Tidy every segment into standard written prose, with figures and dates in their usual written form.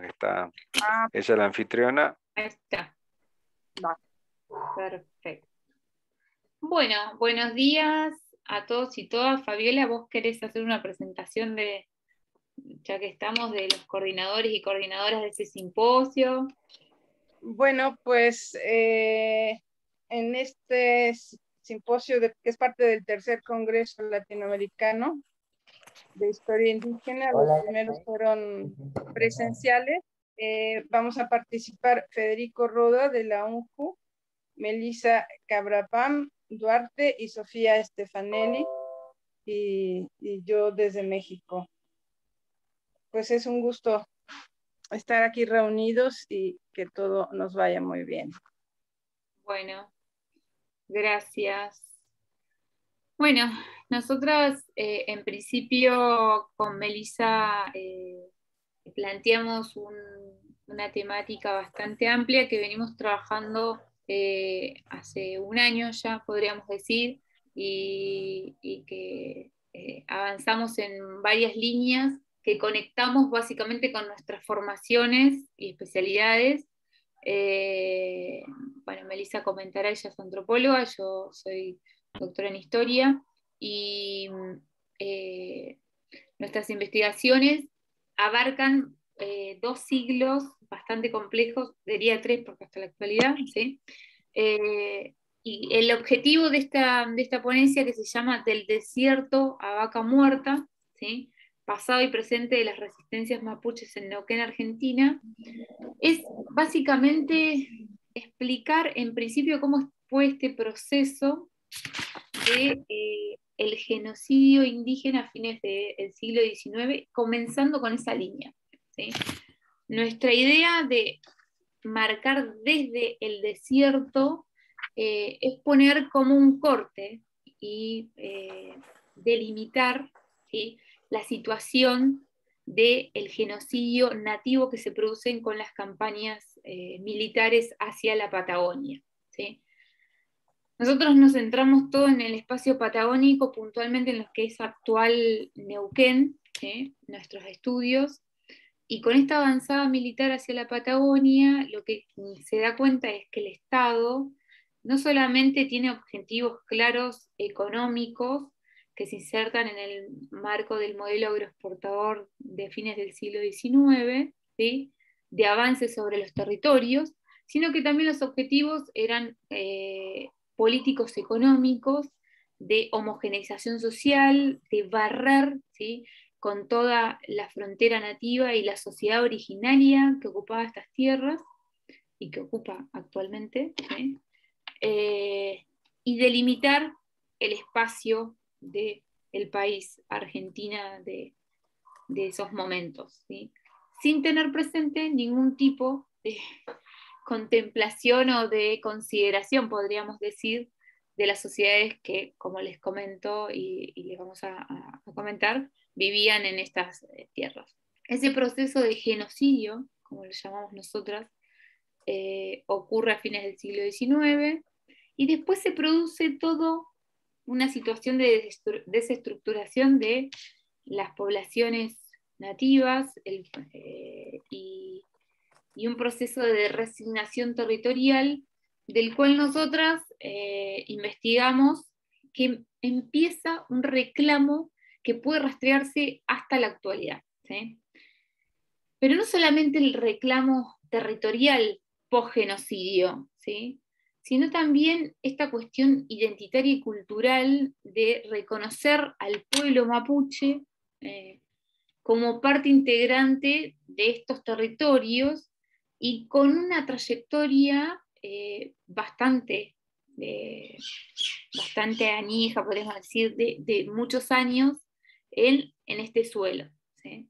Está Ah, ella la anfitriona. Ahí está. va. Perfecto. Bueno, buenos días a todos y todas. Fabiola, ¿vos querés hacer una presentación ya que estamos, de los coordinadores y coordinadoras de ese simposio? Bueno, pues en este simposio que es parte del tercer Congreso Latinoamericano de Historia Indígena, los primeros fueron presenciales. Vamos a participar Federico Roda de la UNJU, Melissa Cabrapam Duarte y Sofía Stefanelli, y yo desde México. Pues es un gusto estar aquí reunidos y que todo nos vaya muy bien. Bueno, gracias. Bueno, nosotras en principio con Melissa planteamos una temática bastante amplia que venimos trabajando hace un año ya, podríamos decir, y que avanzamos en varias líneas que conectamos básicamente con nuestras formaciones y especialidades. Bueno, Melissa comentará, ella es antropóloga, yo soy doctora en historia, y nuestras investigaciones abarcan 2 siglos bastante complejos, diría 3 porque hasta la actualidad, ¿sí? Y el objetivo de esta ponencia, que se llama Del desierto a vaca muerta, ¿sí?, pasado y presente de las resistencias mapuches en Neuquén, Argentina, es básicamente explicar en principio cómo fue este proceso de el genocidio indígena a fines del siglo XIX, comenzando con esa línea, ¿sí? Nuestra idea de marcar desde el desierto es poner como un corte y delimitar, ¿sí?, la situación del genocidio nativo que se producen con las campañas militares hacia la Patagonia, ¿sí? Nosotros nos centramos todo en el espacio patagónico, puntualmente en lo que es actual Neuquén, ¿sí?, nuestros estudios, y con esta avanzada militar hacia la Patagonia, lo que se da cuenta es que el Estado no solamente tiene objetivos claros económicos que se insertan en el marco del modelo agroexportador de fines del siglo XIX, ¿sí?, de avance sobre los territorios, sino que también los objetivos eran políticos económicos, de homogeneización social, de barrer, ¿sí?, con toda la frontera nativa y la sociedad originaria que ocupaba estas tierras y que ocupa actualmente, ¿sí?, y delimitar el espacio del país Argentina de esos momentos, ¿sí?, sin tener presente ningún tipo de contemplación o de consideración, podríamos decir, de las sociedades que, como les comento y les vamos a comentar, vivían en estas tierras. Ese proceso de genocidio, como lo llamamos nosotras, ocurre a fines del siglo XIX, y después se produce toda una situación de desestructuración de las poblaciones nativas y un proceso de resignación territorial, del cual nosotras investigamos que empieza un reclamo que puede rastrearse hasta la actualidad, ¿sí? Pero no solamente el reclamo territorial post-genocidio, ¿sí?, sino también esta cuestión identitaria y cultural de reconocer al pueblo mapuche como parte integrante de estos territorios, y con una trayectoria bastante añeja, podemos decir, de muchos años en este suelo, ¿sí?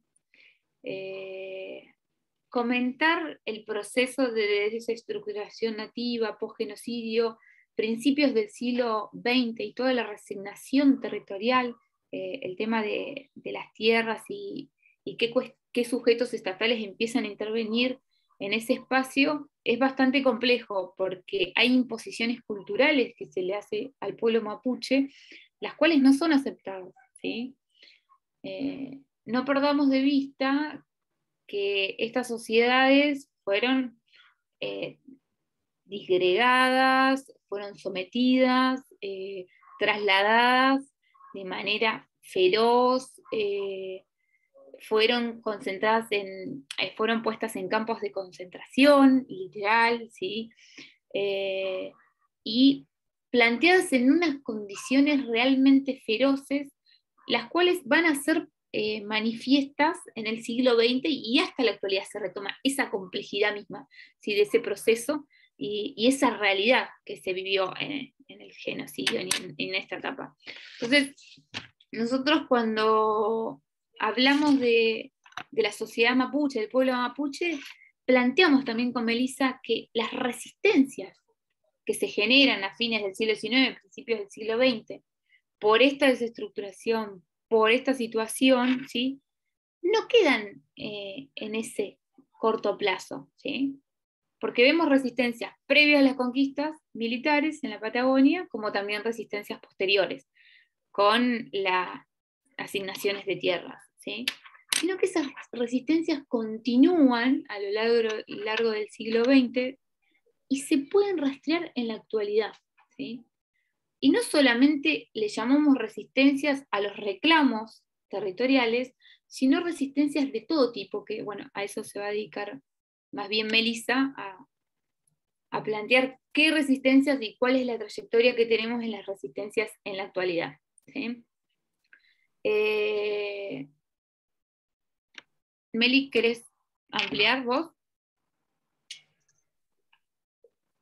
Comentar el proceso de desestructuración nativa, posgenocidio, principios del siglo XX y toda la resignación territorial, el tema de las tierras y qué sujetos estatales empiezan a intervenir en ese espacio, es bastante complejo, porque hay imposiciones culturales que se le hace al pueblo mapuche, las cuales no son aceptadas, ¿sí? No perdamos de vista que estas sociedades fueron disgregadas, fueron sometidas, trasladadas de manera feroz, fueron concentradas fueron puestas en campos de concentración, literal, ¿sí? Y planteadas en unas condiciones realmente feroces, las cuales van a ser manifiestas en el siglo XX y hasta la actualidad se retoma esa complejidad misma, ¿sí? De ese proceso y esa realidad que se vivió en el genocidio, en esta etapa. Entonces, nosotros cuando hablamos de la sociedad mapuche, del pueblo mapuche, planteamos también con Melissa que las resistencias que se generan a fines del siglo XIX, principios del siglo XX, por esta desestructuración, por esta situación, ¿sí? No quedan en ese corto plazo, ¿sí? Porque vemos resistencias previas a las conquistas militares en la Patagonia, como también resistencias posteriores, con las asignaciones de tierras, ¿sí? Sino que esas resistencias continúan a lo largo del siglo XX y se pueden rastrear en la actualidad, ¿sí? Y no solamente le llamamos resistencias a los reclamos territoriales, sino resistencias de todo tipo, que bueno, a eso se va a dedicar más bien Melissa, a plantear qué resistencias y cuál es la trayectoria que tenemos en las resistencias en la actualidad, ¿sí? Meli, ¿querés ampliar vos?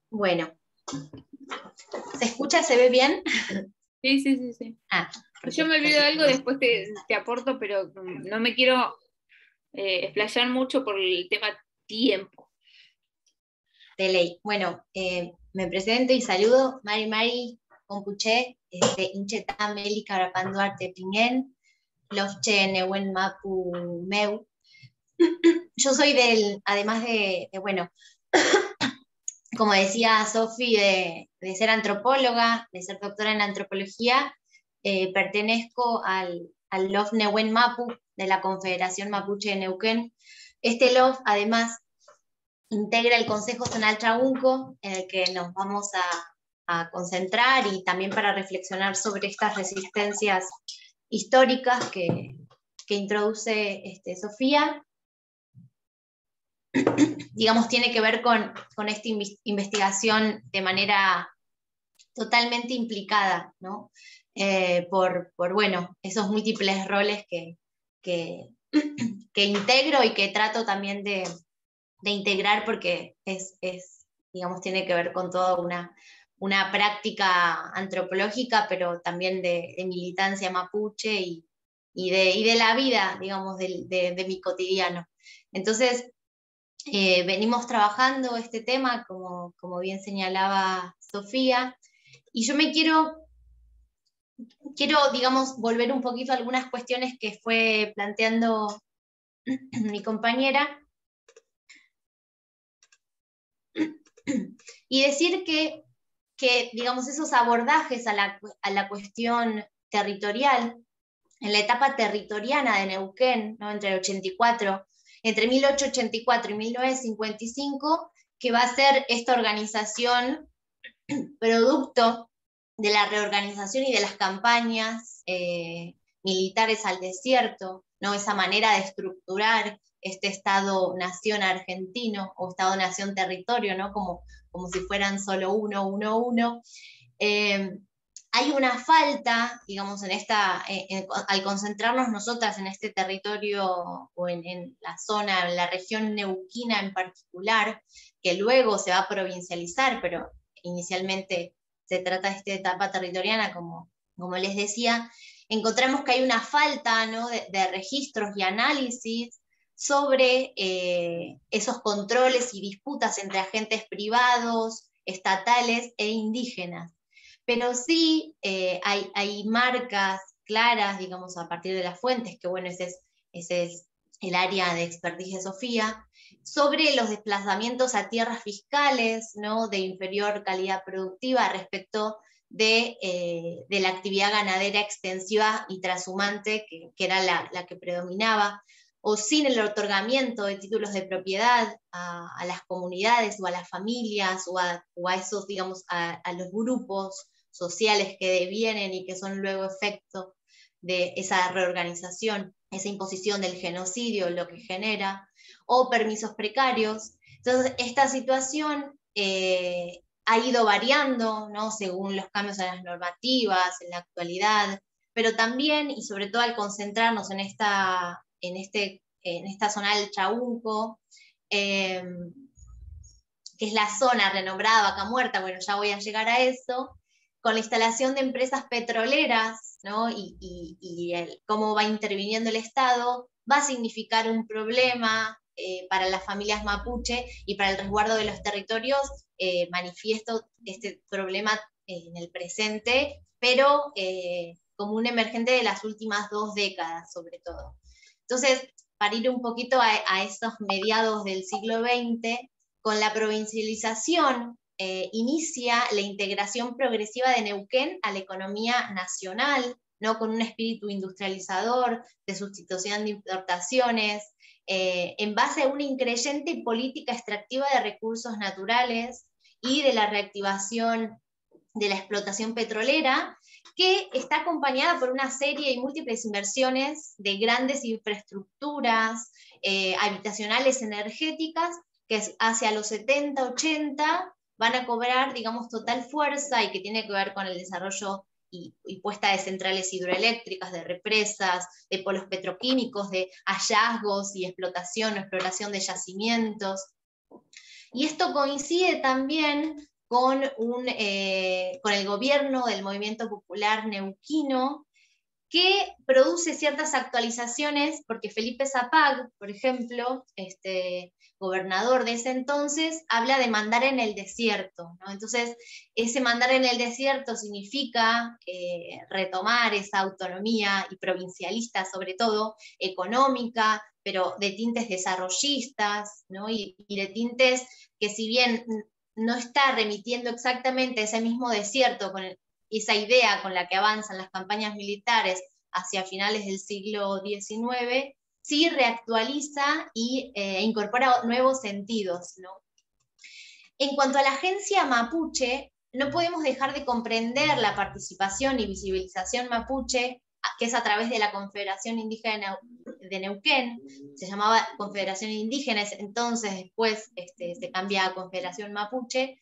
Bueno, ¿se escucha? ¿Se ve bien? Sí. Yo me olvido de algo, después te aporto, pero no me quiero explayar mucho por el tema tiempo. De ley. Bueno, me presento y saludo. Mari Compuche, Inchetá Meli Carapan Duarte Piñén, Lofche Newen Mapu Meu. Yo soy además de bueno, como decía Sofi, de ser antropóloga, de ser doctora en antropología, pertenezco al LOF Newen Mapu, de la Confederación Mapuche de Neuquén. Este LOF, además, integra el Consejo Zonal Chaunco, en el que nos vamos a concentrar y también para reflexionar sobre estas resistencias históricas que introduce Sofía. Digamos, tiene que ver con esta investigación de manera totalmente implicada, ¿no? Por bueno, esos múltiples roles que integro y que trato también de integrar, porque digamos, tiene que ver con toda una práctica antropológica, pero también de militancia mapuche y de la vida, digamos, de mi cotidiano. Entonces, venimos trabajando este tema, como bien señalaba Sofía, y yo quiero, digamos, volver un poquito a algunas cuestiones que fue planteando mi compañera, y decir que digamos, esos abordajes a la cuestión territorial, en la etapa territoriana de Neuquén, ¿no? entre 1884 y 1955, que va a ser esta organización producto de la reorganización y de las campañas militares al desierto, ¿no? Esa manera de estructurar este Estado-nación argentino o Estado-nación territorio, ¿no? como si fueran solo uno. Hay una falta, digamos, al concentrarnos nosotras en este territorio o en la zona, en la región neuquina en particular, que luego se va a provincializar, pero inicialmente se trata de esta etapa territoriana, como les decía, encontramos que hay una falta, ¿no? de registros y análisis sobre esos controles y disputas entre agentes privados, estatales e indígenas. Pero sí hay marcas claras, digamos, a partir de las fuentes, que bueno, ese es el área de expertise de Sofía, sobre los desplazamientos a tierras fiscales, ¿no? de inferior calidad productiva respecto de la actividad ganadera extensiva y trashumante, que era la que predominaba. o sin el otorgamiento de títulos de propiedad a las comunidades o a las familias o a esos, digamos, a los grupos sociales que devienen y que son luego efecto de esa reorganización, esa imposición del genocidio, lo que genera, o permisos precarios. Entonces, esta situación ha ido variando, ¿no?, según los cambios en las normativas, en la actualidad, pero también, y sobre todo al concentrarnos en esta zona del Chaunco, que es la zona renombrada Vaca Muerta, bueno, ya voy a llegar a eso, con la instalación de empresas petroleras, ¿no?, y cómo va interviniendo el Estado, va a significar un problema para las familias mapuche y para el resguardo de los territorios. Manifiesto este problema en el presente, pero como un emergente de las últimas 2 décadas, sobre todo. Entonces, para ir un poquito a esos mediados del siglo XX, con la provincialización inicia la integración progresiva de Neuquén a la economía nacional, ¿no?, con un espíritu industrializador, de sustitución de importaciones, en base a una increyente política extractiva de recursos naturales y de la reactivación de la explotación petrolera, que está acompañada por una serie y múltiples inversiones de grandes infraestructuras habitacionales energéticas, que hacia los 70, 80 van a cobrar, digamos, total fuerza, y que tiene que ver con el desarrollo y puesta de centrales hidroeléctricas, de represas, de polos petroquímicos, de hallazgos y explotación o exploración de yacimientos. Y esto coincide también con el gobierno del Movimiento Popular Neuquino, que produce ciertas actualizaciones, porque Felipe Zapag, por ejemplo, gobernador de ese entonces, habla de mandar en el desierto, ¿no? Entonces, ese mandar en el desierto significa retomar esa autonomía, y provincialista sobre todo, económica, pero de tintes desarrollistas, ¿no?, y de tintes que, si bien no está remitiendo exactamente ese mismo desierto con esa idea con la que avanzan las campañas militares hacia finales del siglo XIX, sí reactualiza e incorpora nuevos sentidos, ¿no? En cuanto a la agencia mapuche, no podemos dejar de comprender la participación y visibilización mapuche, que es a través de la Confederación Indígena de Neuquén. Se llamaba Confederación Indígena, entonces después se cambia a Confederación Mapuche,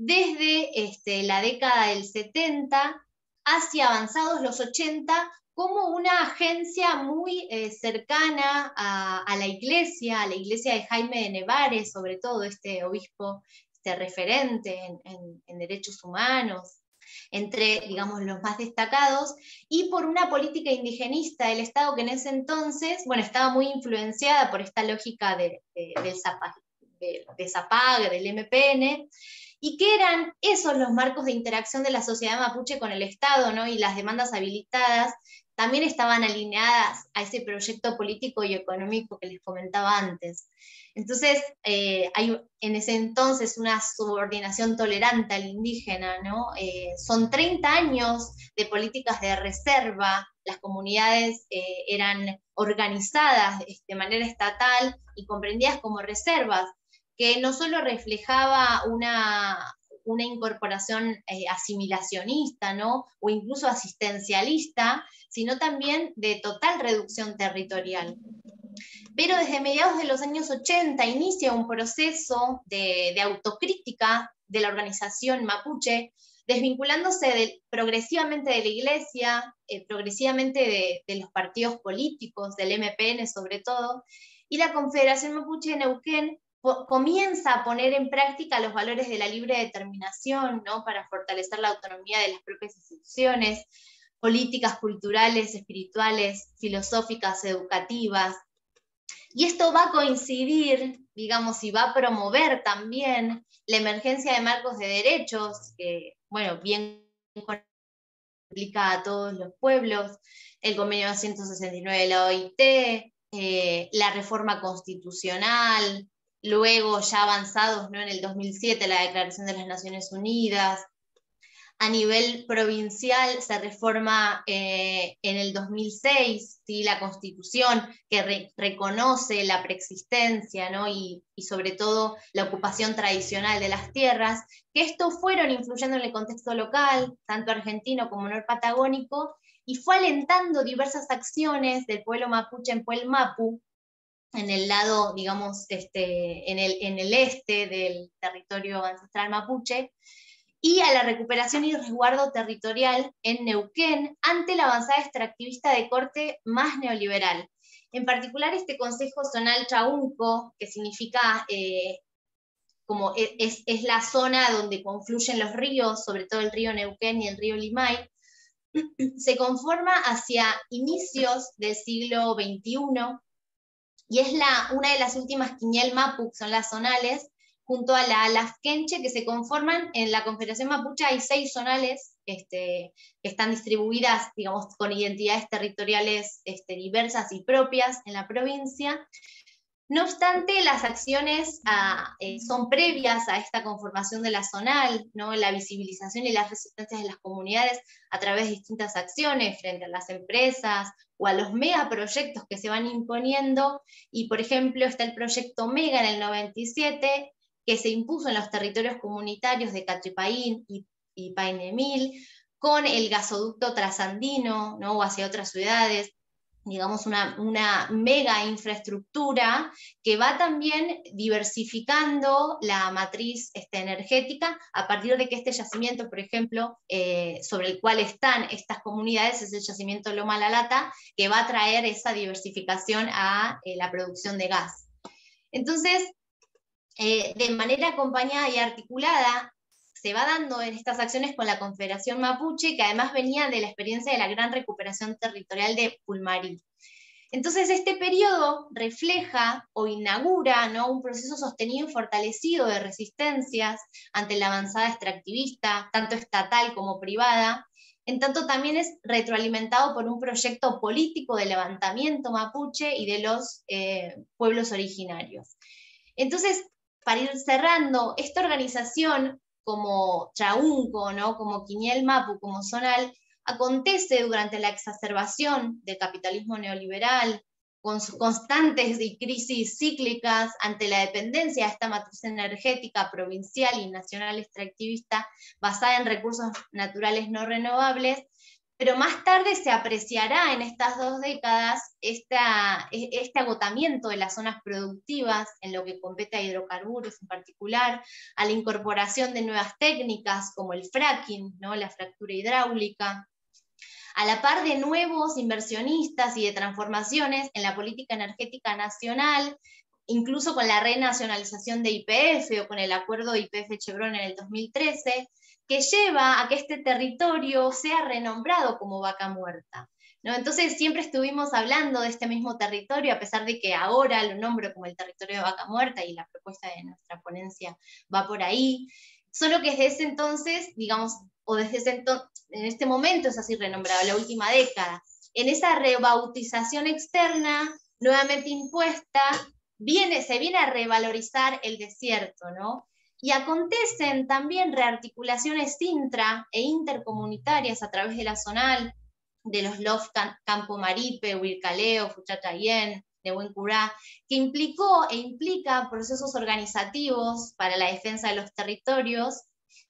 desde la década del 70 hacia avanzados los 80, como una agencia muy cercana a la iglesia de Jaime de Nevares, sobre todo este obispo referente en derechos humanos, entre, digamos, los más destacados, y por una política indigenista del Estado que en ese entonces, bueno, estaba muy influenciada por esta lógica del Zapag, del MPN, y que eran esos los marcos de interacción de la sociedad mapuche con el Estado, ¿no?, y las demandas habilitadas también estaban alineadas a ese proyecto político y económico que les comentaba antes. Entonces, hay en ese entonces una subordinación tolerante al indígena, ¿no? Son 30 años de políticas de reserva, las comunidades eran organizadas de manera estatal y comprendidas como reservas, que no solo reflejaba una incorporación asimilacionista, ¿no?, o incluso asistencialista, sino también de total reducción territorial. Pero desde mediados de los años 80 inicia un proceso de autocrítica de la organización mapuche, desvinculándose progresivamente de la iglesia, progresivamente de los partidos políticos, del MPN sobre todo, y la Confederación Mapuche de Neuquén comienza a poner en práctica los valores de la libre determinación, ¿no?, para fortalecer la autonomía de las propias instituciones, políticas culturales, espirituales, filosóficas, educativas. Y esto va a coincidir, digamos, y va a promover también la emergencia de marcos de derechos, que, bueno, bien implica a todos los pueblos, el convenio 269 de la OIT, la reforma constitucional, luego ya avanzados, ¿no?, en el 2007 la Declaración de las Naciones Unidas. A nivel provincial se reforma en el 2006, ¿sí? La Constitución que reconoce la preexistencia, ¿no? y sobre todo la ocupación tradicional de las tierras, que estos fueron influyendo en el contexto local, tanto argentino como norpatagónico, y fue alentando diversas acciones del pueblo mapuche en Puelmapu, en el lado, digamos, en el este del territorio ancestral mapuche, y a la recuperación y resguardo territorial en Neuquén ante la avanzada extractivista de corte más neoliberal. En particular, este Consejo Zonal Chaunco, que significa como es la zona donde confluyen los ríos, sobre todo el río Neuquén y el río Limay, se conforma hacia inicios del siglo XXI, y es una de las últimas Quiñel Mapu, que son las zonales, junto a la Lafkenche, que se conforman en la Confederación Mapuche. Hay 6 zonales que están distribuidas, digamos, con identidades territoriales diversas y propias en la provincia. No obstante, las acciones son previas a esta conformación de la zonal, ¿no? La visibilización y las resistencias de las comunidades a través de distintas acciones frente a las empresas o a los megaproyectos que se van imponiendo. Y, por ejemplo, está el proyecto Mega en el 97, que se impuso en los territorios comunitarios de Cachipaín y Painemil, con el gasoducto trasandino, ¿no? O hacia otras ciudades, digamos, una mega infraestructura que va también diversificando la matriz energética a partir de que este yacimiento, por ejemplo, sobre el cual están estas comunidades, es el yacimiento Loma La Lata, que va a traer esa diversificación a la producción de gas. Entonces, de manera acompañada y articulada, se va dando en estas acciones con la Confederación Mapuche, que además venía de la experiencia de la gran recuperación territorial de Pulmarí. Entonces, este periodo refleja o inaugura, ¿no? Un proceso sostenido y fortalecido de resistencias ante la avanzada extractivista, tanto estatal como privada. En tanto, también es retroalimentado por un proyecto político de levantamiento mapuche y de los pueblos originarios. Entonces, para ir cerrando, esta organización como Chaunco, ¿no? Como Quiñel Mapu, como zonal, acontece durante la exacerbación del capitalismo neoliberal, con sus constantes y crisis cíclicas ante la dependencia de esta matriz energética provincial y nacional extractivista basada en recursos naturales no renovables. Pero más tarde se apreciará en estas 2 décadas este agotamiento de las zonas productivas en lo que compete a hidrocarburos en particular, a la incorporación de nuevas técnicas como el fracking, ¿no? La fractura hidráulica, a la par de nuevos inversionistas y de transformaciones en la política energética nacional, incluso con la renacionalización de YPF o con el acuerdo de YPF-Chevron en el 2013, que lleva a que este territorio sea renombrado como Vaca Muerta, ¿no? Entonces siempre estuvimos hablando de este mismo territorio, a pesar de que ahora lo nombro como el territorio de Vaca Muerta y la propuesta de nuestra ponencia va por ahí, solo que desde ese entonces, digamos, o desde en este momento es así renombrado, la última década, en esa rebautización externa, nuevamente impuesta, se viene a revalorizar el desierto, ¿no? Y acontecen también rearticulaciones intra e intercomunitarias a través de la zonal, de los LOF Campo Maripe, Huircaleo, Fuchachayén, Nehuencurá, que implicó e implica procesos organizativos para la defensa de los territorios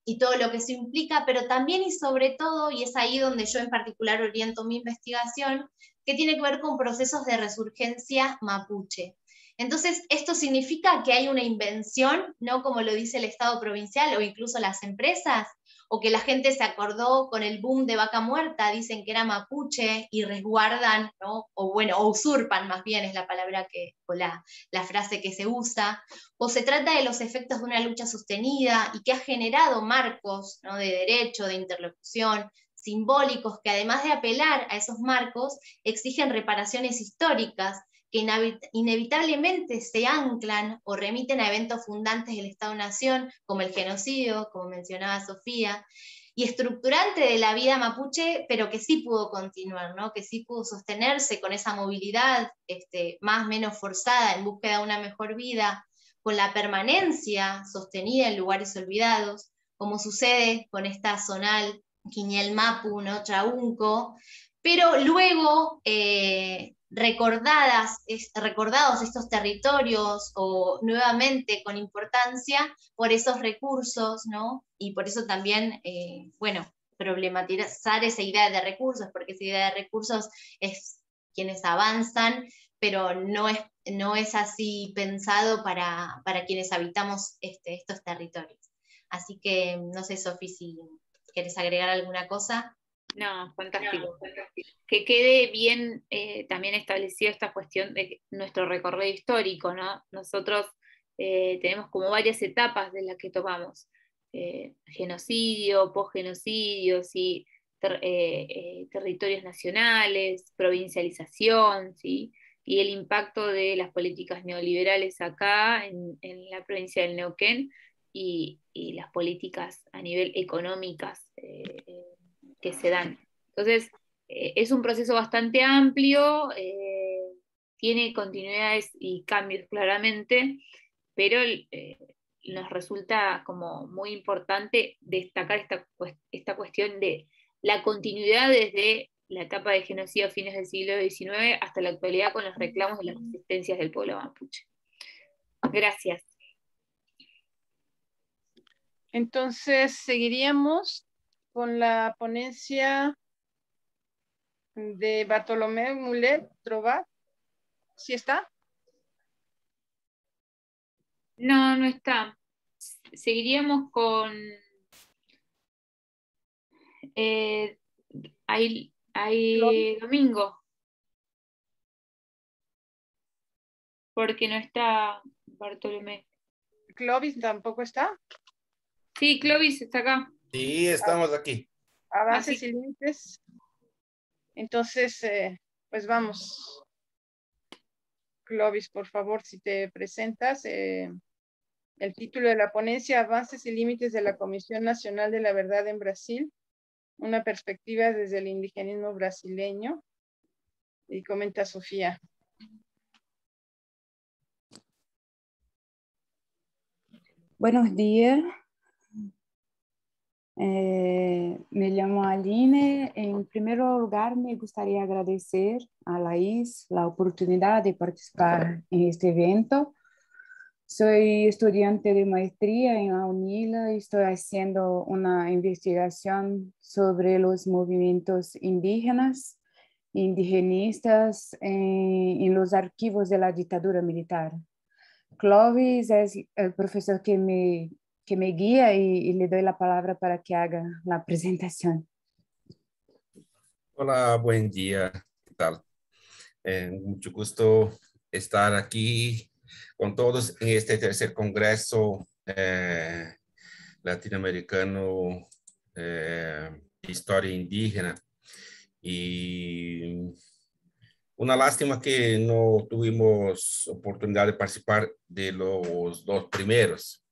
y todo lo que eso implica, pero también y sobre todo, y es ahí donde yo en particular oriento mi investigación, que tiene que ver con procesos de resurgencia mapuche. Entonces, esto significa que hay una invención, ¿no? Como lo dice el Estado provincial o incluso las empresas, o que la gente se acordó con el boom de Vaca Muerta, dicen que era mapuche y resguardan, ¿no? O bueno, o usurpan más bien es la palabra o la frase que se usa, o se trata de los efectos de una lucha sostenida y que ha generado marcos, ¿no? De derecho, de interlocución, simbólicos, que además de apelar a esos marcos, exigen reparaciones históricas, que inevitablemente se anclan o remiten a eventos fundantes del Estado-Nación, como el genocidio, como mencionaba Sofía, y estructurante de la vida mapuche, pero que sí pudo continuar, ¿no? Que sí pudo sostenerse con esa movilidad más o menos forzada en búsqueda de una mejor vida, con la permanencia sostenida en lugares olvidados, como sucede con esta zonal Quiñel-Mapu, ¿no? Chaunco, pero luego recordados estos territorios o nuevamente con importancia por esos recursos, ¿no? Y por eso también, bueno, problematizar esa idea de recursos, porque esa idea de recursos es quienes avanzan, pero no es así pensado para quienes habitamos estos territorios. Así que no sé, Sofi, si quieres agregar alguna cosa. No, fantástico, fantástico. Que quede bien también establecida esta cuestión de nuestro recorrido histórico, ¿no? Nosotros tenemos como varias etapas de las que tomamos. Genocidio, posgenocidio, ¿sí? Territorios nacionales, provincialización, ¿sí? Y el impacto de las políticas neoliberales acá en la provincia del Neuquén y las políticas a nivel económicas que se dan. Entonces, es un proceso bastante amplio, tiene continuidades y cambios claramente, pero nos resulta como muy importante destacar esta cuestión de la continuidad desde la etapa de genocidio a fines del siglo XIX hasta la actualidad con los reclamos de las resistencias del pueblo mapuche. Gracias. Entonces, seguiríamos con la ponencia de Bartolomé Mulet Trobat. ¿Sí está? No, no está. Seguiríamos con hay domingo. Porque no está Bartolomé. ¿Clovis tampoco está? Sí, Clovis está acá. Sí, estamos aquí. Avances y límites. Entonces, pues vamos. Clovis, por favor, si te presentas. El título de la ponencia, Avances y límites de la Comisión Nacional de la Verdad en Brasil, una perspectiva desde el indigenismo brasileño. Y comenta Sofía. Buenos días. Me llamo Aline. En primer lugar, me gustaría agradecer a Laís la oportunidad de participar en este evento. Soy estudiante de maestría en la UNILA y estoy haciendo una investigación sobre los movimientos indígenas, indigenistas en los archivos de la dictadura militar. Clovis es el profesor que me guía y le doy la palabra para que haga la presentación. Hola, buen día. ¿Qué tal? Mucho gusto estar aquí con todos en este tercer congreso latinoamericano de historia indígena. Y una lástima que no tuvimos oportunidad de participar de los dos primeros.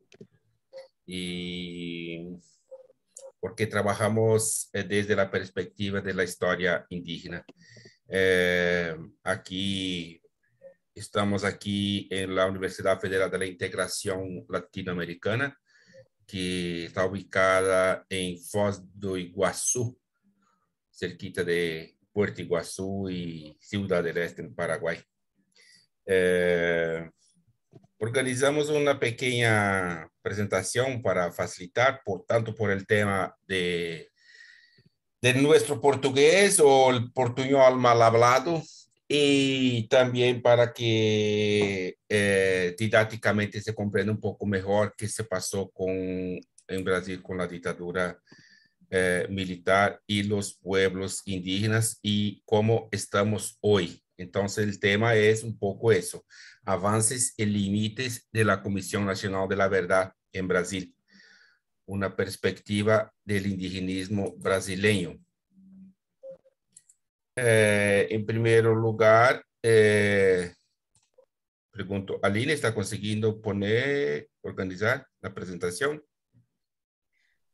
Y porque trabajamos desde la perspectiva de la historia indígena. Estamos aquí en la Universidad Federal de la Integración Latinoamericana, que está ubicada en Foz do Iguazú, cerquita de Puerto Iguazú y Ciudad del Este, en Paraguay. Organizamos una pequeña presentación para facilitar, tanto por el tema de nuestro portugués o el portuñol mal hablado, y también para que didácticamente se comprenda un poco mejor qué se pasó en Brasil con la dictadura militar y los pueblos indígenas y cómo estamos hoy. Entonces el tema es un poco eso, avances y límites de la Comisión Nacional de la Verdad en Brasil, una perspectiva del indigenismo brasileño. En primer lugar, pregunto, ¿Aline está consiguiendo organizar la presentación?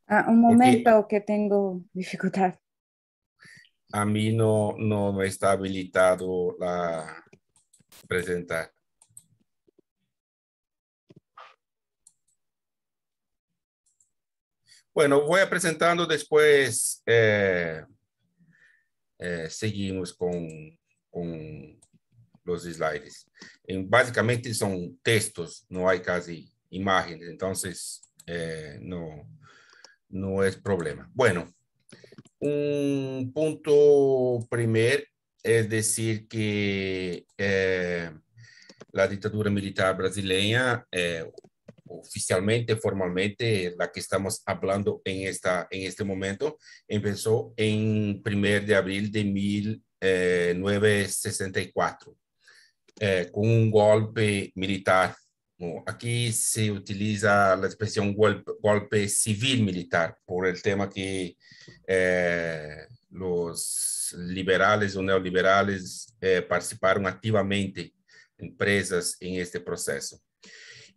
Un momento que tengo dificultad. A mí no me está habilitado la presentar. Bueno, voy a presentando después, seguimos con los slides. Básicamente son textos, no hay casi imágenes, entonces no es problema. Bueno, un punto primer es decir que la dictadura militar brasileña, oficialmente, formalmente, la que estamos hablando en este momento, empezó en 1 de abril de 1964, con un golpe militar. Aquí se utiliza la expresión golpe civil militar por el tema que los liberales o neoliberales participaron activamente, empresas, en este proceso.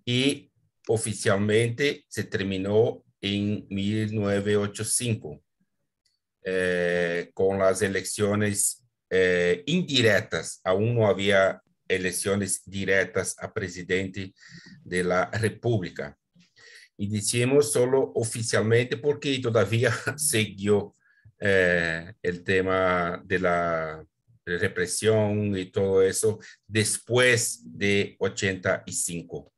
Y oficialmente se terminó en 1985 con las elecciones indirectas. Aún no había elecciones directas a presidente de la República. Y decimos solo oficialmente porque todavía siguió el tema de la represión y todo eso después de 85.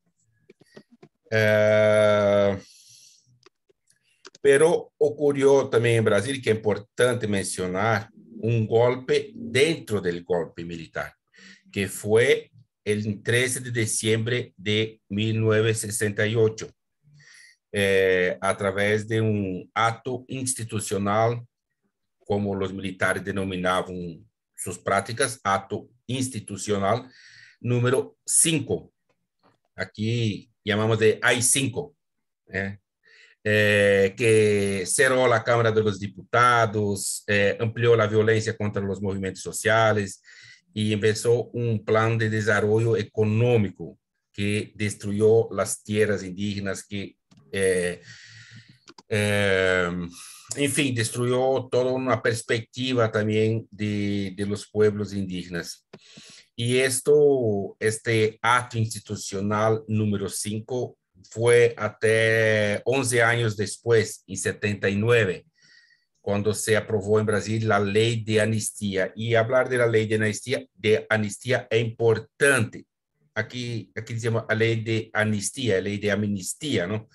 Pero ocurrió también en Brasil, que es importante mencionar, un golpe dentro del golpe militar, que fue el 13 de diciembre de 1968, a través de un acto institucional, como los militares denominaban sus prácticas, acto institucional número 5. Aquí llamamos de AI-5, que cerró la Cámara de los Diputados, amplió la violencia contra los movimientos sociales y empezó un plan de desarrollo económico que destruyó las tierras indígenas, que en fin, destruyó toda una perspectiva también de los pueblos indígenas. Y este acto institucional número 5 fue hasta 11 años después, en 79, cuando se aprobó en Brasil la ley de amnistía. Y hablar de la ley de amnistía es importante. Aquí decimos la ley de amnistía, ¿no?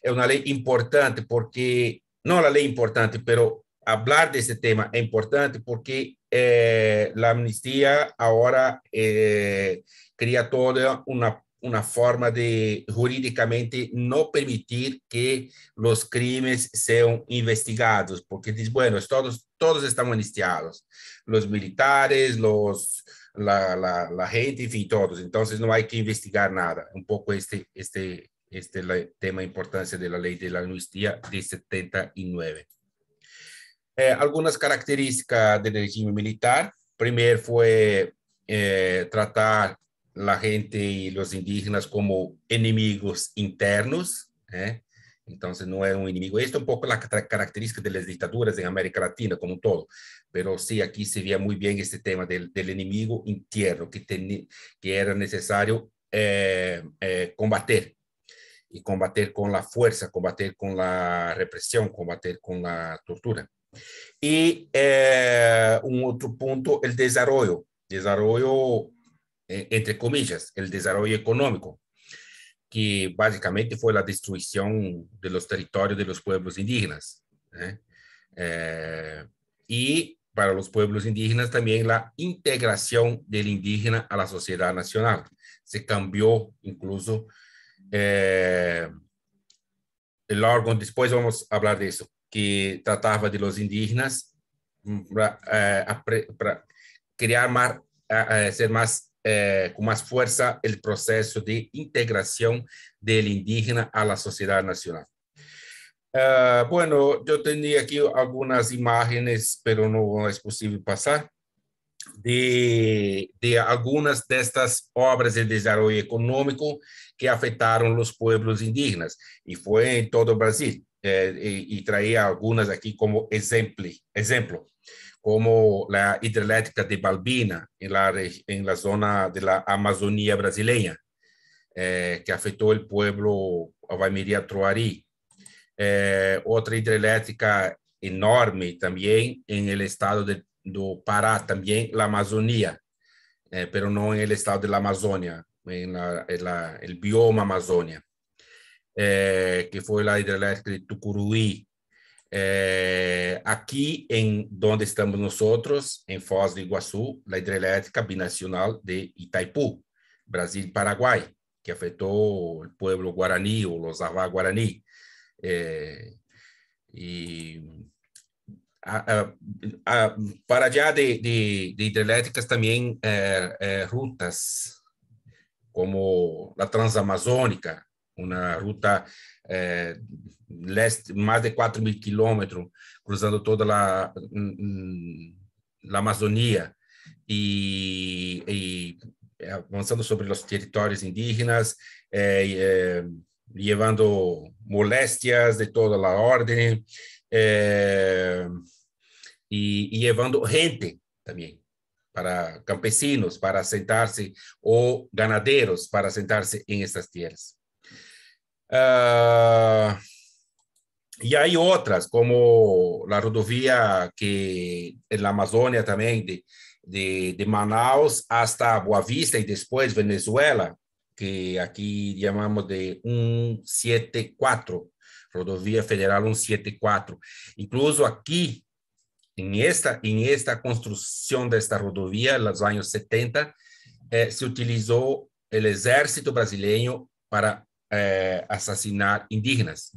Es una ley importante porque, no la ley importante, pero hablar de ese tema es importante porque la amnistía ahora crea toda una forma de jurídicamente no permitir que los crímenes sean investigados, porque dice, bueno, todos están amnistiados, los militares, la gente, en fin, todos, entonces no hay que investigar nada. Un poco este el tema de importancia de la ley de la amnistía de 79. Algunas características del régimen militar. Primero fue tratar la gente y los indígenas como enemigos internos. Entonces no era un enemigo. Esto es un poco la característica de las dictaduras en América Latina como un todo. Pero sí, aquí se veía muy bien este tema del enemigo interno que era necesario combater. Y combater con la fuerza, combater con la represión, combater con la tortura. Y un otro punto, el desarrollo, entre comillas, el desarrollo económico, que básicamente fue la destrucción de los territorios de los pueblos indígenas. Y para los pueblos indígenas también la integración del indígena a la sociedad nacional. Se cambió incluso el órgano, después vamos a hablar de eso, que trataba de los indígenas para crear más, ser más, con más fuerza el proceso de integración del indígena a la sociedad nacional. Bueno, yo tenía aquí algunas imágenes, pero no es posible pasar, de algunas de estas obras de desarrollo económico que afectaron los pueblos indígenas, y fue en todo Brasil, y traía algunas aquí como ejemplo, como la hidroeléctrica de Balbina en la zona de la Amazonía brasileña, que afectó el pueblo Avamiria Troari. Otra hidreléctrica enorme también en el estado do Pará, también la Amazonía, pero no en el estado de la Amazonia, en el bioma Amazonia, que fue la hidreléctrica de Tucuruí. Aquí en donde estamos nosotros, en Foz do Iguaçu, la hidreléctrica binacional de Itaipú, Brasil-Paraguay, que afectó el pueblo guaraní o los Avá guaraní. Y para allá de hidreléctricas también rutas como la Transamazônica, una ruta más de 4.000 kilómetros, cruzando toda la Amazonía y avanzando sobre los territorios indígenas, llevando molestias de toda la orden y llevando gente también, para campesinos, para sentarse, o ganaderos para sentarse en estas tierras. Y hay otras, como la rodovía que en la Amazonia también, de Manaus hasta Boavista y después Venezuela, que aquí llamamos de 174, rodovía federal 174. Incluso aquí, en esta construcción de esta rodovía, en los años 70, se utilizó el ejército brasileño para asesinar indígenas.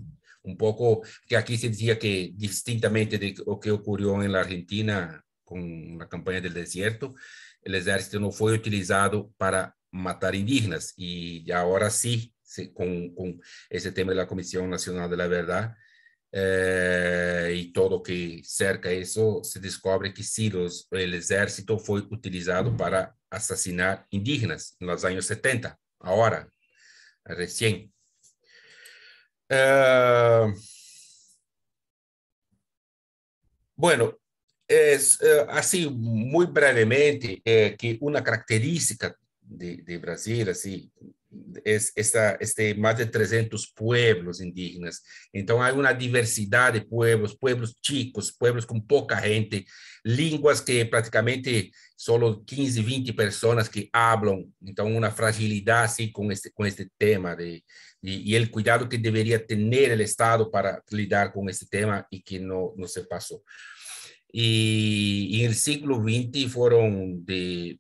Un poco que aquí se decía que distintamente de lo que ocurrió en la Argentina con la campaña del desierto, el ejército no fue utilizado para matar indígenas, y ahora sí, con ese tema de la Comisión Nacional de la Verdad y todo que cerca eso, se descubre que sí, el ejército fue utilizado para asesinar indígenas en los años 70, ahora, recién. Bueno, es así muy brevemente que una característica de Brasil así es más de 300 pueblos indígenas. Entonces hay una diversidad de pueblos, pueblos chicos, pueblos con poca gente, lenguas que prácticamente solo 15, 20 personas que hablan. Entonces una fragilidad así con este tema y el cuidado que debería tener el Estado para lidar con este tema y que no se pasó. Y en el siglo XX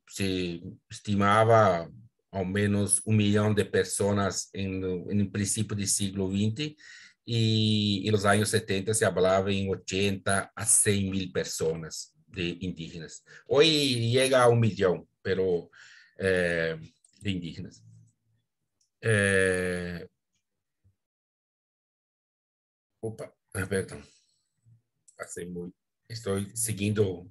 se estimaba al menos 1 millón de personas en el principio del siglo XX, y en los años 70 se hablaba en 80 a 100.000 personas de indígenas. Hoy llega a 1 millón, pero de indígenas. Perdón. Estoy siguiendo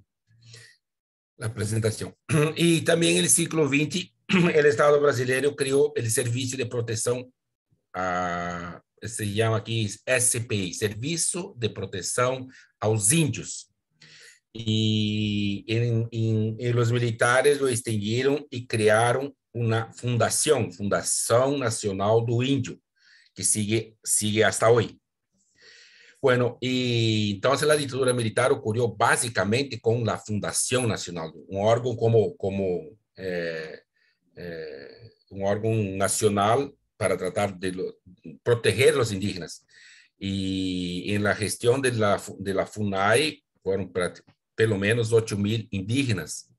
la presentación. Y también en el siglo XX, el Estado brasileño creó el Servicio de Protección, se llama aquí SPI, Servicio de Protección a los Índios. Y en los militares lo extendieron y crearon una Fundación Nacional do Índio, que sigue hasta hoy. Bueno, y entonces la dictadura militar ocurrió básicamente con la Fundación Nacional, un órgano un órgano nacional para tratar de proteger a los indígenas. Y en la gestión de la FUNAI fueron pelo menos 8.000 indígenas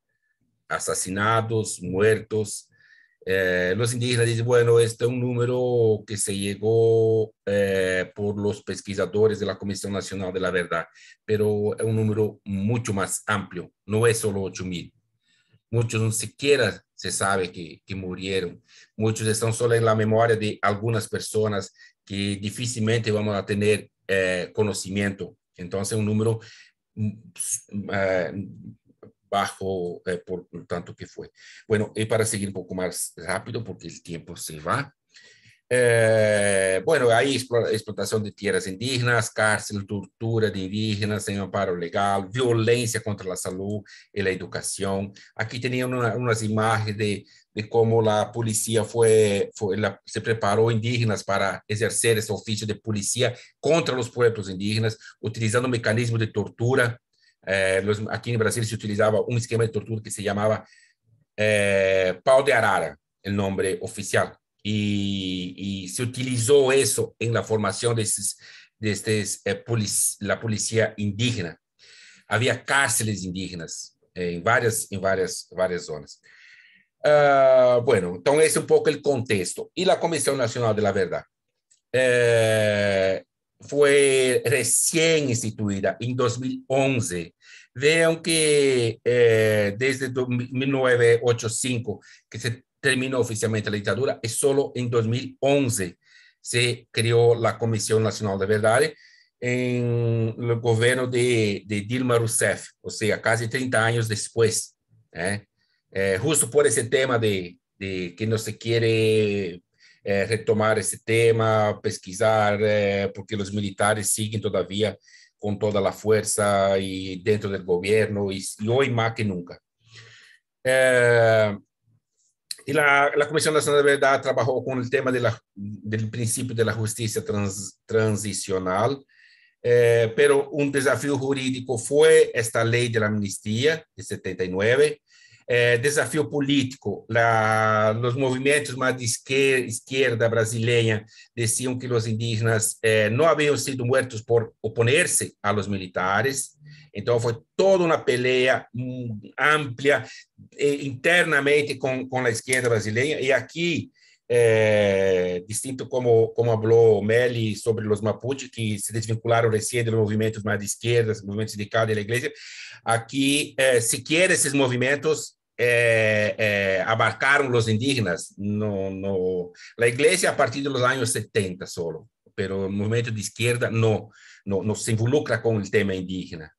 asesinados, muertos. Los indígenas dicen, bueno, este es un número que se llegó por los pesquisadores de la Comisión Nacional de la Verdad, pero es un número mucho más amplio, no es solo 8.000. Muchos ni siquiera se sabe que murieron. Muchos están solo en la memoria de algunas personas que difícilmente vamos a tener conocimiento. Entonces, un número bajo por tanto que fue. Bueno, y para seguir un poco más rápido, porque el tiempo se va. Bueno, hay explotación de tierras indígenas, cárcel, tortura de indígenas sem amparo legal, violência contra a saúde e a educação. Aqui tenían unas imágenes de cómo la policía se preparó indígenas para ejercer ese oficio de policía contra los pueblos indígenas, utilizando mecanismos de tortura. Aquí en Brasil se utilizaba un esquema de tortura que se llamaba pau de arara, el nombre oficial. Y se utilizó eso en la formación de la policía indígena. Había cárceles indígenas en varias zonas. Bueno, entonces ese es un poco el contexto. Y la Comisión Nacional de la Verdad fue recién instituida en 2011. Vean que desde 1985, que se terminó oficialmente la dictadura, es solo en 2011 se creó la Comisión Nacional de Verdad en el gobierno de Dilma Rousseff, o sea, casi 30 años después. Justo por ese tema de que no se quiere retomar ese tema, pesquisar, porque los militares siguen todavía con toda la fuerza y dentro del gobierno, y hoy más que nunca. Y la Comisión Nacional de Verdad trabajó con el tema del principio de la justicia transicional, pero un desafío jurídico fue esta ley de la amnistía de 79. Desafío político, los movimientos más de izquierda brasileña decían que los indígenas no habían sido muertos por oponerse a los militares. Entonces fue toda una pelea amplia internamente con la izquierda brasileña. Y aquí, distinto como habló Meli sobre los mapuches, que se desvincularon recién de los movimientos más de izquierda, los movimientos sindicatos de la iglesia, aquí, siquiera esos movimientos abarcaron los indígenas. No, la iglesia a partir de los años 70 solo, pero el movimiento de izquierda no se involucra con el tema indígena.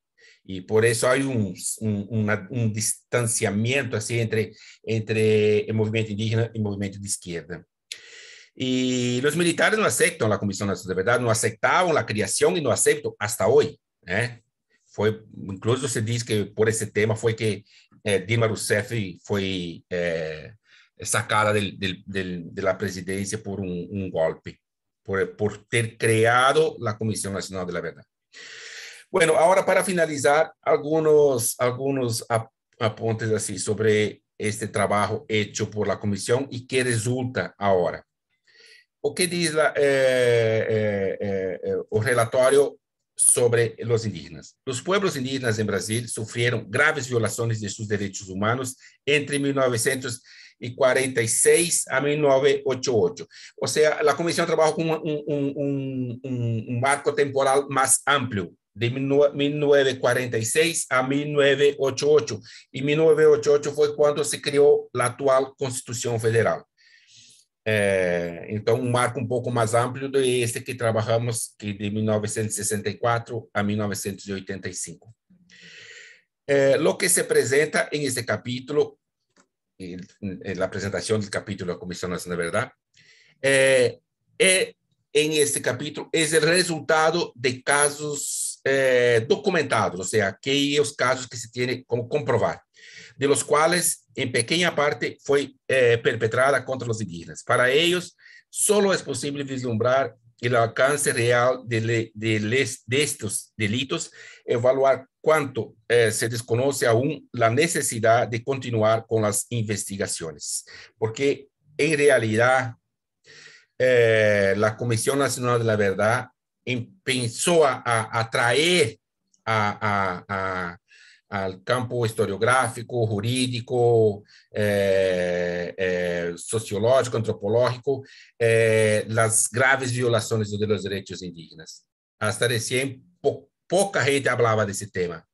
Y por eso hay un distanciamiento así entre el movimiento indígena y el movimiento de izquierda. Y los militares no aceptan la Comisión Nacional de Verdad, no aceptaban la creación y no aceptan hasta hoy. Incluso se dice que por ese tema fue que Dilma Rousseff fue sacada de la presidencia por un golpe, por ter creado la Comisión Nacional de la Verdad. Bueno, ahora para finalizar, algunos apuntes así sobre este trabajo hecho por la comisión y qué resulta ahora. O que diz o relatório sobre los indígenas. Los pueblos indígenas en Brasil sufrieron graves violaciones de sus derechos humanos entre 1946 a 1988. O sea, la comisión trabajó con un marco temporal más amplio, de 1946 a 1988. Y 1988 fue cuando se creó la actual Constitución Federal. Então, um marco um pouco mais amplo do este que trabalhamos, que de 1964 a 1985. Lo que se apresenta em este capítulo, en la apresentação do capítulo da Comissão Nacional da Verdade, em este capítulo, é o resultado de casos documentados, ou seja, aqueles casos que se tem como comprovar, de los cuales en pequeña parte fue perpetrada contra los indígenas. Para ellos, solo es posible vislumbrar el alcance real de estos delitos, evaluar cuánto se desconoce aún la necesidad de continuar con las investigaciones, porque en realidad la Comisión Nacional de la Verdad empezó a traer al campo historiográfico, jurídico, sociológico, antropológico, las graves violaciones de los derechos indígenas. Hasta recién, poca gente hablaba de ese tema,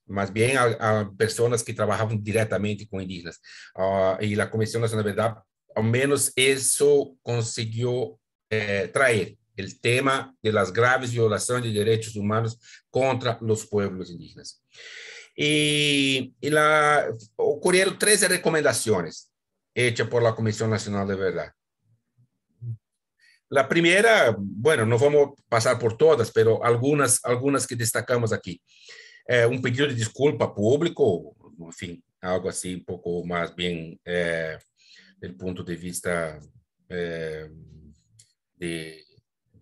más bien a personas que trabajaban directamente con indígenas. Y la Comisión Nacional de Verdad, al menos eso consiguió traer el tema de las graves violaciones de derechos humanos contra los pueblos indígenas. Y ocurrieron 13 recomendaciones hechas por la Comisión Nacional de Verdad. La primera, bueno, no vamos a pasar por todas, pero algunas que destacamos aquí. Un pedido de disculpa público, en fin, algo así un poco más bien del punto de vista de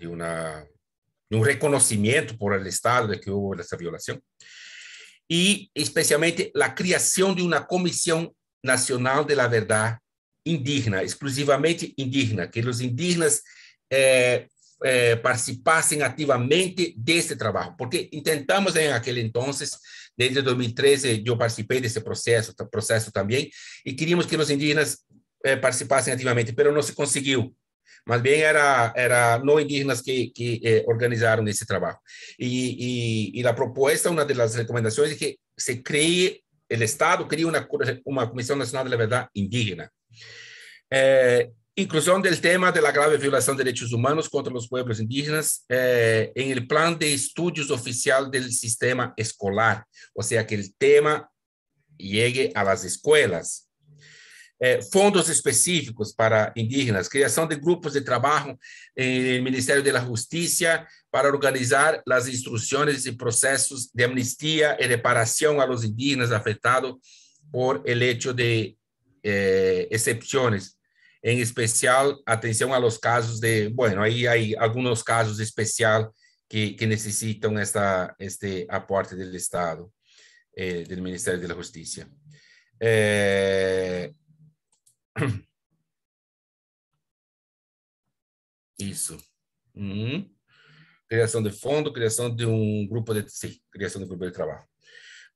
un reconocimiento por el Estado de que hubo esa violación. Y especialmente la creación de una Comisión Nacional de la Verdad indígena, exclusivamente indígena, que los indígenas participasen activamente de este trabajo, porque intentamos en aquel entonces, desde 2013, yo participé de ese proceso también, y queríamos que los indígenas participasen activamente, pero no se consiguió. Más bien era no indígenas que organizaron ese trabajo. Y la propuesta, una de las recomendaciones es que se cree, el Estado cree una Comisión Nacional de la Verdad indígena. Inclusión del tema de la grave violación de derechos humanos contra los pueblos indígenas en el plan de estudios oficial del sistema escolar, o sea, que el tema llegue a las escuelas. Fondos específicos para indígenas, creación de grupos de trabajo en el Ministerio de la Justicia para organizar las instrucciones y procesos de amnistía y reparación a los indígenas afectados por el hecho de excepciones. En especial, atención a los casos de, bueno, ahí hay algunos casos especiales que necesitan este aporte del Estado, del Ministerio de la Justicia. Isso. Criação de fundo, criação de um grupo de... Sim, criação de um grupo de trabalho.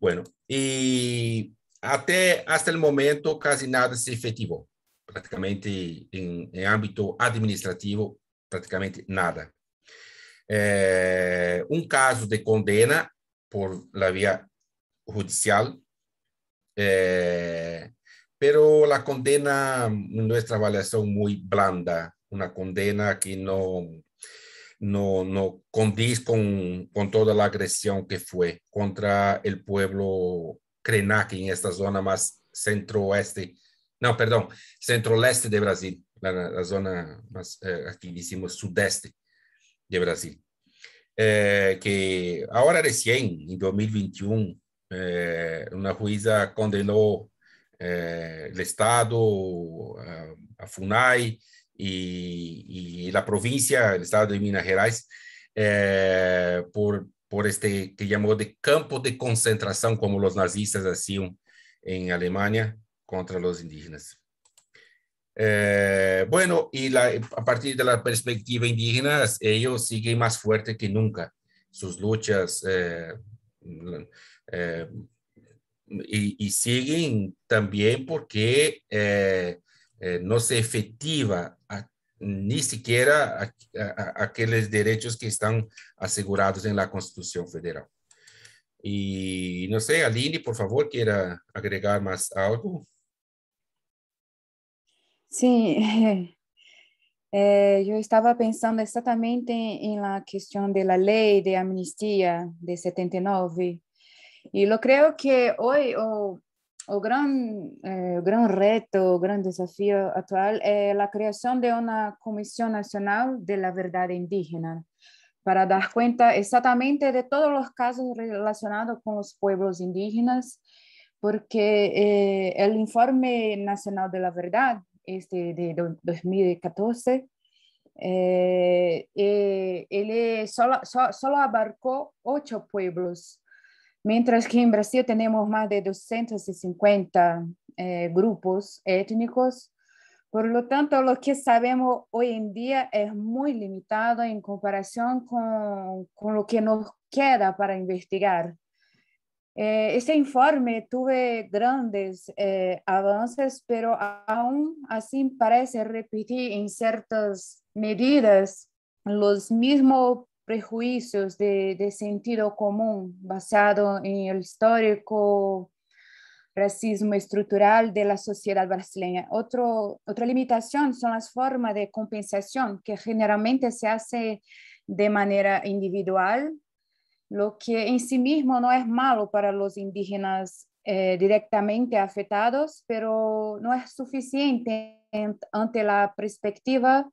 Bueno, e hasta o momento, quase nada se efetivou. Praticamente, em âmbito administrativo, praticamente nada. Um caso de condena por la vía judicial, pero la condena, en nuestra avaliación, muy blanda, una condena que no condice con toda la agresión que fue contra el pueblo Krenak en esta zona más centro-leste de Brasil, la zona más, aquí decimos sudeste de Brasil. Que ahora recién, en 2021, una jueza condenó el Estado, a FUNAI y la provincia, el Estado de Minas Gerais, por este que llamó de campo de concentración, como los nazistas hacían en Alemania contra los indígenas. Bueno, y a partir de la perspectiva indígena, ellos siguen más fuertes que nunca. Sus luchas y siguen también porque no se efectiva ni siquiera aquellos derechos que están asegurados en la Constitución Federal. Y no sé, Aline, por favor, ¿quiera agregar más algo? Sí, yo estaba pensando exactamente en la cuestión de la ley de amnistía de 79 y lo creo que hoy o gran reto, o gran desafío actual es la creación de una Comisión Nacional de la Verdad Indígena para dar cuenta exactamente de todos los casos relacionados con los pueblos indígenas, porque el Informe Nacional de la Verdad de 2014, él solo abarcó 8 pueblos, mientras que en Brasil tenemos más de 250 grupos étnicos. Por lo tanto, lo que sabemos hoy en día es muy limitado en comparación con lo que nos queda para investigar. Este informe tuvo grandes avances, pero aún así parece repetir en ciertas medidas los mismos prejuicios de sentido común basado en el histórico racismo estructural de la sociedad brasileña. Otra limitación son las formas de compensación que generalmente se hace de manera individual, lo que en sí mismo no es malo para los indígenas directamente afectados, pero no es suficiente ante la perspectiva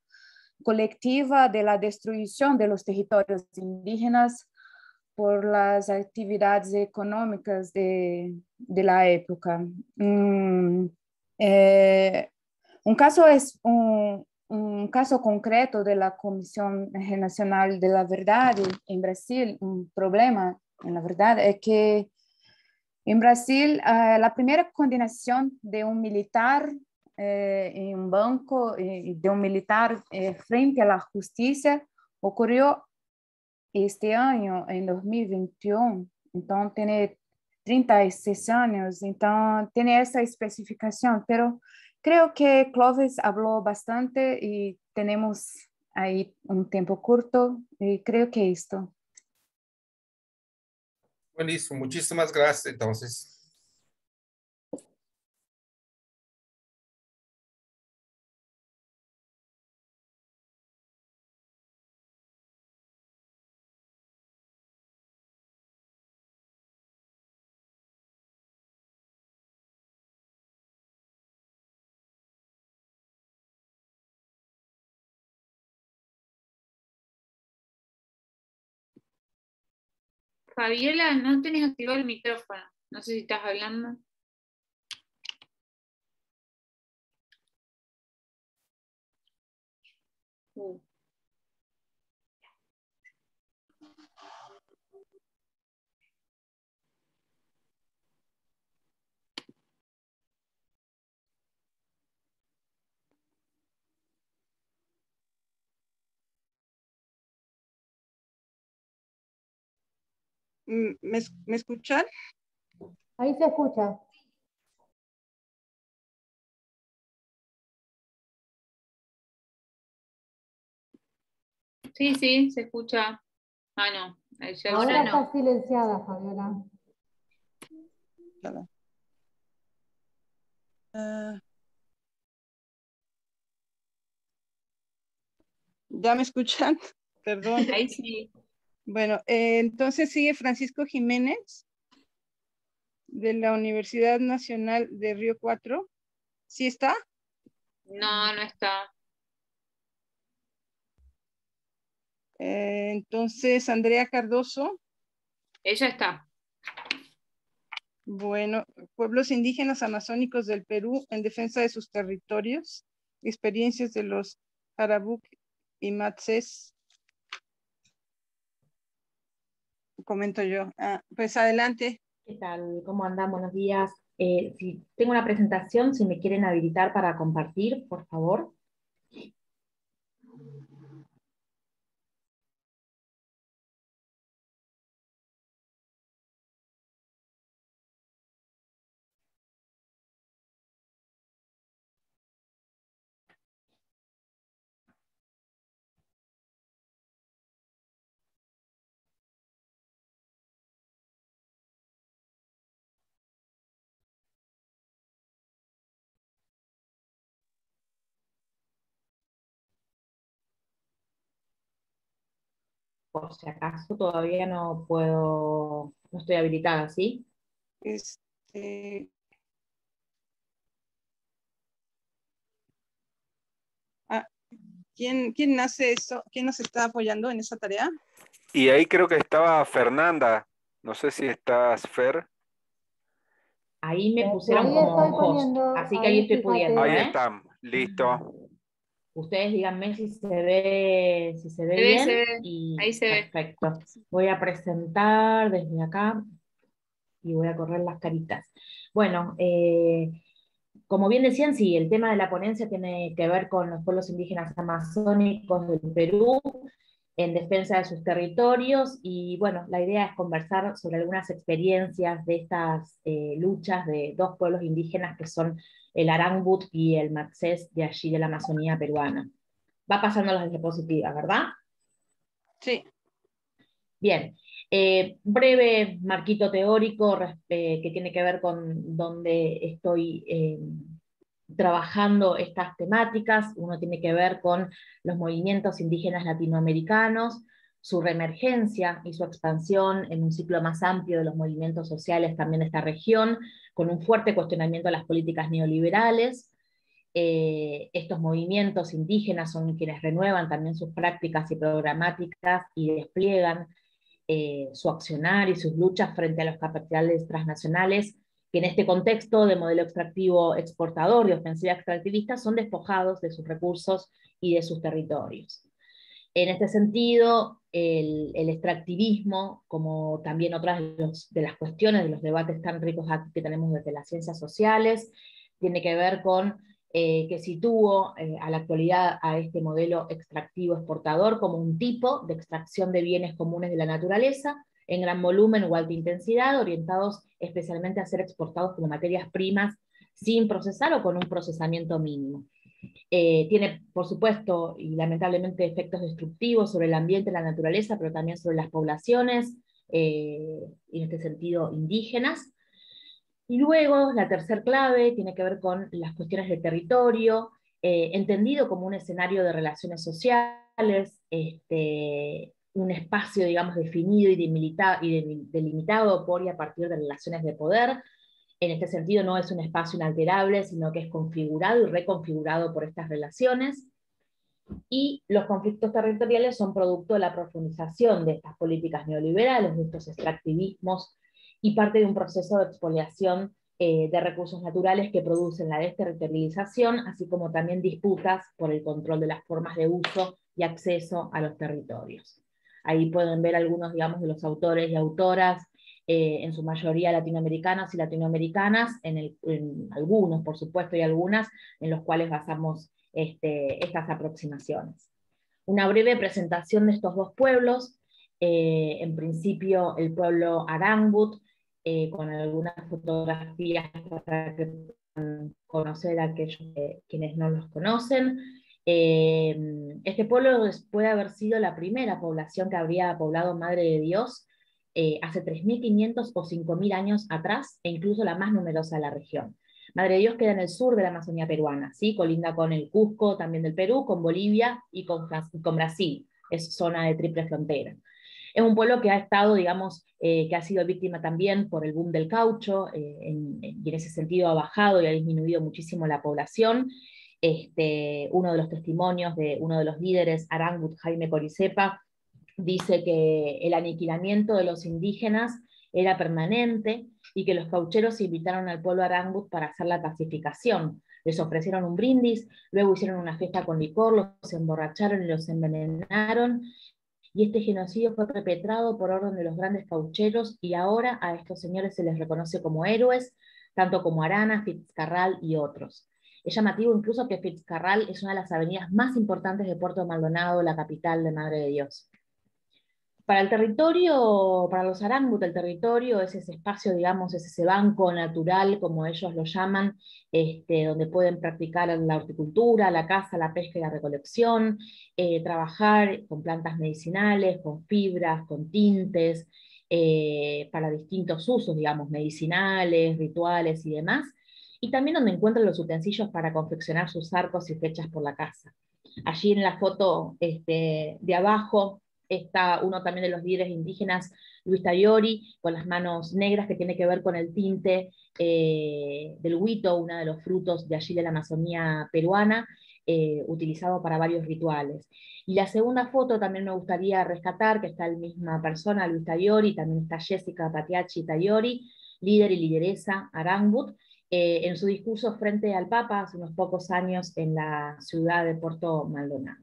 colectiva de la destrucción de los territorios indígenas por las actividades económicas de la época. Un caso es un caso concreto de la Comisión Nacional de la Verdad en Brasil. Un problema, en la verdad, es que en Brasil la primera condenación de un militar en un banco, de un militar frente a la justicia, ocurrió este año, en 2021. Entonces tiene 36 años, entonces tiene esa especificación, pero creo que Clovis habló bastante y tenemos ahí un tiempo corto, y creo que esto. Buenísimo, muchísimas gracias entonces. Fabiola, no tenés activado el micrófono. No sé si estás hablando. ¿Me escuchan? Ahí se escucha. Sí, sí, se escucha. Ah, no. Ahora no. está silenciada, Fabiola. ¿Ya me escuchan? Perdón. Ahí sí. Bueno, entonces sigue Francisco Jiménez, de la Universidad Nacional de Río Cuatro. ¿Sí está? No, no está. Entonces, Andrea Cardoso. Ella está. Bueno, pueblos indígenas amazónicos del Perú en defensa de sus territorios, experiencias de los Arabuc y Matses. Comento yo. Pues adelante. ¿Qué tal? ¿Cómo andan? Buenos días. Si tengo una presentación, si me quieren habilitar para compartir, por favor. Por si acaso todavía no puedo, no estoy habilitada, ¿sí? ¿Quién hace eso? ¿Quién nos está apoyando en esa tarea? Y ahí creo que estaba Fernanda. No sé si estás, Fer. Ahí me pusieron Ahí como estoy host, poniendo, así que ahí estoy fíjate. pudiendo, Ahí ¿eh? está, listo. Ustedes díganme si se ve Se ve, bien. se ve. Y Ahí se ve. perfecto. Voy a presentar desde acá y voy a correr las caritas. Bueno, como bien decían, sí, el tema de la ponencia tiene que ver con los pueblos indígenas amazónicos del Perú en defensa de sus territorios, y bueno, la idea es conversar sobre algunas experiencias de estas luchas de dos pueblos indígenas que son el Arangut y el Maxés de allí de la Amazonía peruana. Va pasando las diapositivas, ¿verdad? Sí. Bien, breve marquito teórico que tiene que ver con donde estoy trabajando estas temáticas. Uno tiene que ver con los movimientos indígenas latinoamericanos, su reemergencia y su expansión en un ciclo más amplio de los movimientos sociales también de esta región, con un fuerte cuestionamiento a las políticas neoliberales. Estos movimientos indígenas son quienes renuevan también sus prácticas y programáticas y despliegan su accionar y sus luchas frente a los capitales transnacionales, que en este contexto de modelo extractivo exportador, de ofensiva extractivista, son despojados de sus recursos y de sus territorios. En este sentido, el extractivismo, como también otras de las cuestiones, de los debates tan ricos que tenemos desde las ciencias sociales, tiene que ver con que sitúo a la actualidad a este modelo extractivo exportador como un tipo de extracción de bienes comunes de la naturaleza, en gran volumen o alta intensidad, orientados especialmente a ser exportados como materias primas sin procesar o con un procesamiento mínimo. Tiene, por supuesto, y lamentablemente, efectos destructivos sobre el ambiente, la naturaleza, pero también sobre las poblaciones, en este sentido, indígenas. Y luego, la tercer clave tiene que ver con las cuestiones de territorio, entendido como un escenario de relaciones sociales, un espacio, digamos, definido y delimitado por y a partir de relaciones de poder. En este sentido no es un espacio inalterable, sino que es configurado y reconfigurado por estas relaciones. Y los conflictos territoriales son producto de la profundización de estas políticas neoliberales, de estos extractivismos, y parte de un proceso de expoliación de recursos naturales que producen la desterritorialización, así como también disputas por el control de las formas de uso y acceso a los territorios. Ahí pueden ver algunos, digamos, de los autores y autoras, en su mayoría latinoamericanos y latinoamericanas, en algunos, por supuesto, y algunas en los cuales basamos estas aproximaciones. Una breve presentación de estos dos pueblos, en principio el pueblo Arangut, con algunas fotografías para que puedan conocer a aquellos quienes no los conocen. Este pueblo puede haber sido la primera población que habría poblado Madre de Dios hace 3.500 o 5.000 años atrás, e incluso la más numerosa de la región. Madre de Dios queda en el sur de la Amazonía peruana, ¿sí? Colinda con el Cusco, también del Perú, con Bolivia y con Brasil, es zona de triple frontera. Es un pueblo que ha estado, digamos, que ha sido víctima también por el boom del caucho, y en ese sentido ha bajado y ha disminuido muchísimo la población. Uno de los testimonios de uno de los líderes, Arangut, Jaime Coricepa, dice que el aniquilamiento de los indígenas era permanente y que los caucheros invitaron al pueblo Arangut para hacer la pacificación. Les ofrecieron un brindis, luego hicieron una fiesta con licor, los emborracharon y los envenenaron, y este genocidio fue perpetrado por orden de los grandes caucheros, y ahora a estos señores se les reconoce como héroes, tanto como Arana, Fitzcarral y otros. Es llamativo incluso que Fitzcarral es una de las avenidas más importantes de Puerto Maldonado, la capital de Madre de Dios. Para el territorio, para los Arangut, el territorio es ese espacio, digamos, es ese banco natural, como ellos lo llaman, donde pueden practicar la horticultura, la caza, la pesca y la recolección, trabajar con plantas medicinales, con fibras, con tintes, para distintos usos, digamos, medicinales, rituales y demás, y también donde encuentran los utensilios para confeccionar sus arcos y flechas por la caza. Allí en la foto de abajo está uno también de los líderes indígenas, Luis Tayori, con las manos negras, que tiene que ver con el tinte del huito, uno de los frutos de allí de la Amazonía peruana, utilizado para varios rituales. Y la segunda foto también me gustaría rescatar, que está la misma persona, Luis Tayori, también está Jessica Patiachi Tayori, líder y lideresa Arangut, en su discurso frente al Papa hace unos pocos años en la ciudad de Puerto Maldonado.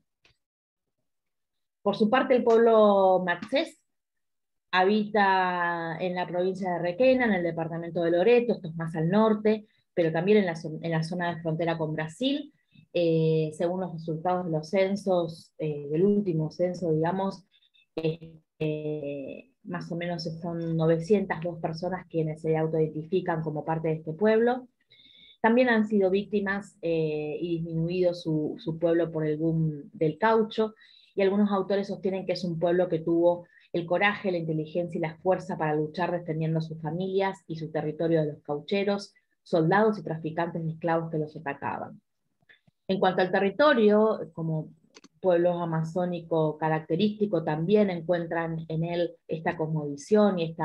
Por su parte, el pueblo Maxés habita en la provincia de Requena, en el departamento de Loreto, esto es más al norte, pero también en la zona de frontera con Brasil. Según los resultados de los censos, del último censo, digamos, más o menos son 902 personas quienes se autoidentifican como parte de este pueblo. También han sido víctimas y disminuido su pueblo por el boom del caucho, y algunos autores sostienen que es un pueblo que tuvo el coraje, la inteligencia y la fuerza para luchar defendiendo a sus familias y su territorio de los caucheros, soldados y traficantes de esclavos que los atacaban. En cuanto al territorio, como pueblo amazónico característico, también encuentran en él esta cosmovisión y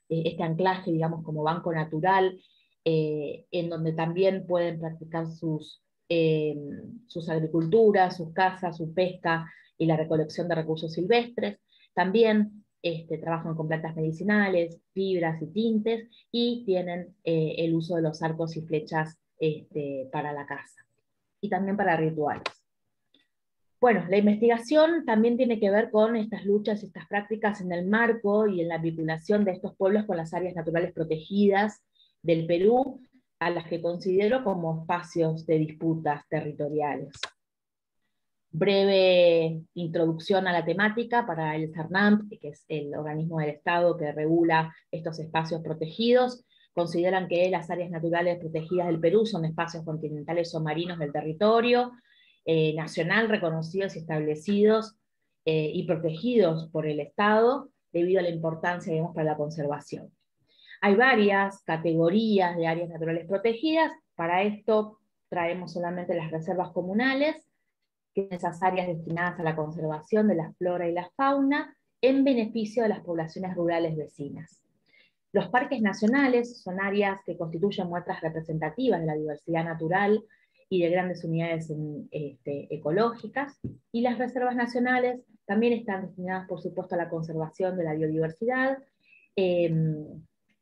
este anclaje, digamos, como banco natural, en donde también pueden practicar sus agriculturas, sus cazas, su pesca y la recolección de recursos silvestres. También trabajan con plantas medicinales, fibras y tintes, y tienen el uso de los arcos y flechas para la caza, y también para rituales. Bueno, la investigación también tiene que ver con estas luchas y estas prácticas en el marco y en la vinculación de estos pueblos con las áreas naturales protegidas del Perú, a las que considero como espacios de disputas territoriales. Breve introducción a la temática para el CERNAMP, que es el organismo del Estado que regula estos espacios protegidos. Consideran que las áreas naturales protegidas del Perú son espacios continentales o marinos del territorio nacional reconocidos y establecidos y protegidos por el Estado debido a la importancia, digamos, para la conservación. Hay varias categorías de áreas naturales protegidas. Para esto traemos solamente las reservas comunales, que son esas áreas destinadas a la conservación de la flora y la fauna en beneficio de las poblaciones rurales vecinas. Los parques nacionales son áreas que constituyen muestras representativas de la diversidad natural y de grandes unidades ecológicas, y las reservas nacionales también están destinadas, por supuesto, a la conservación de la biodiversidad,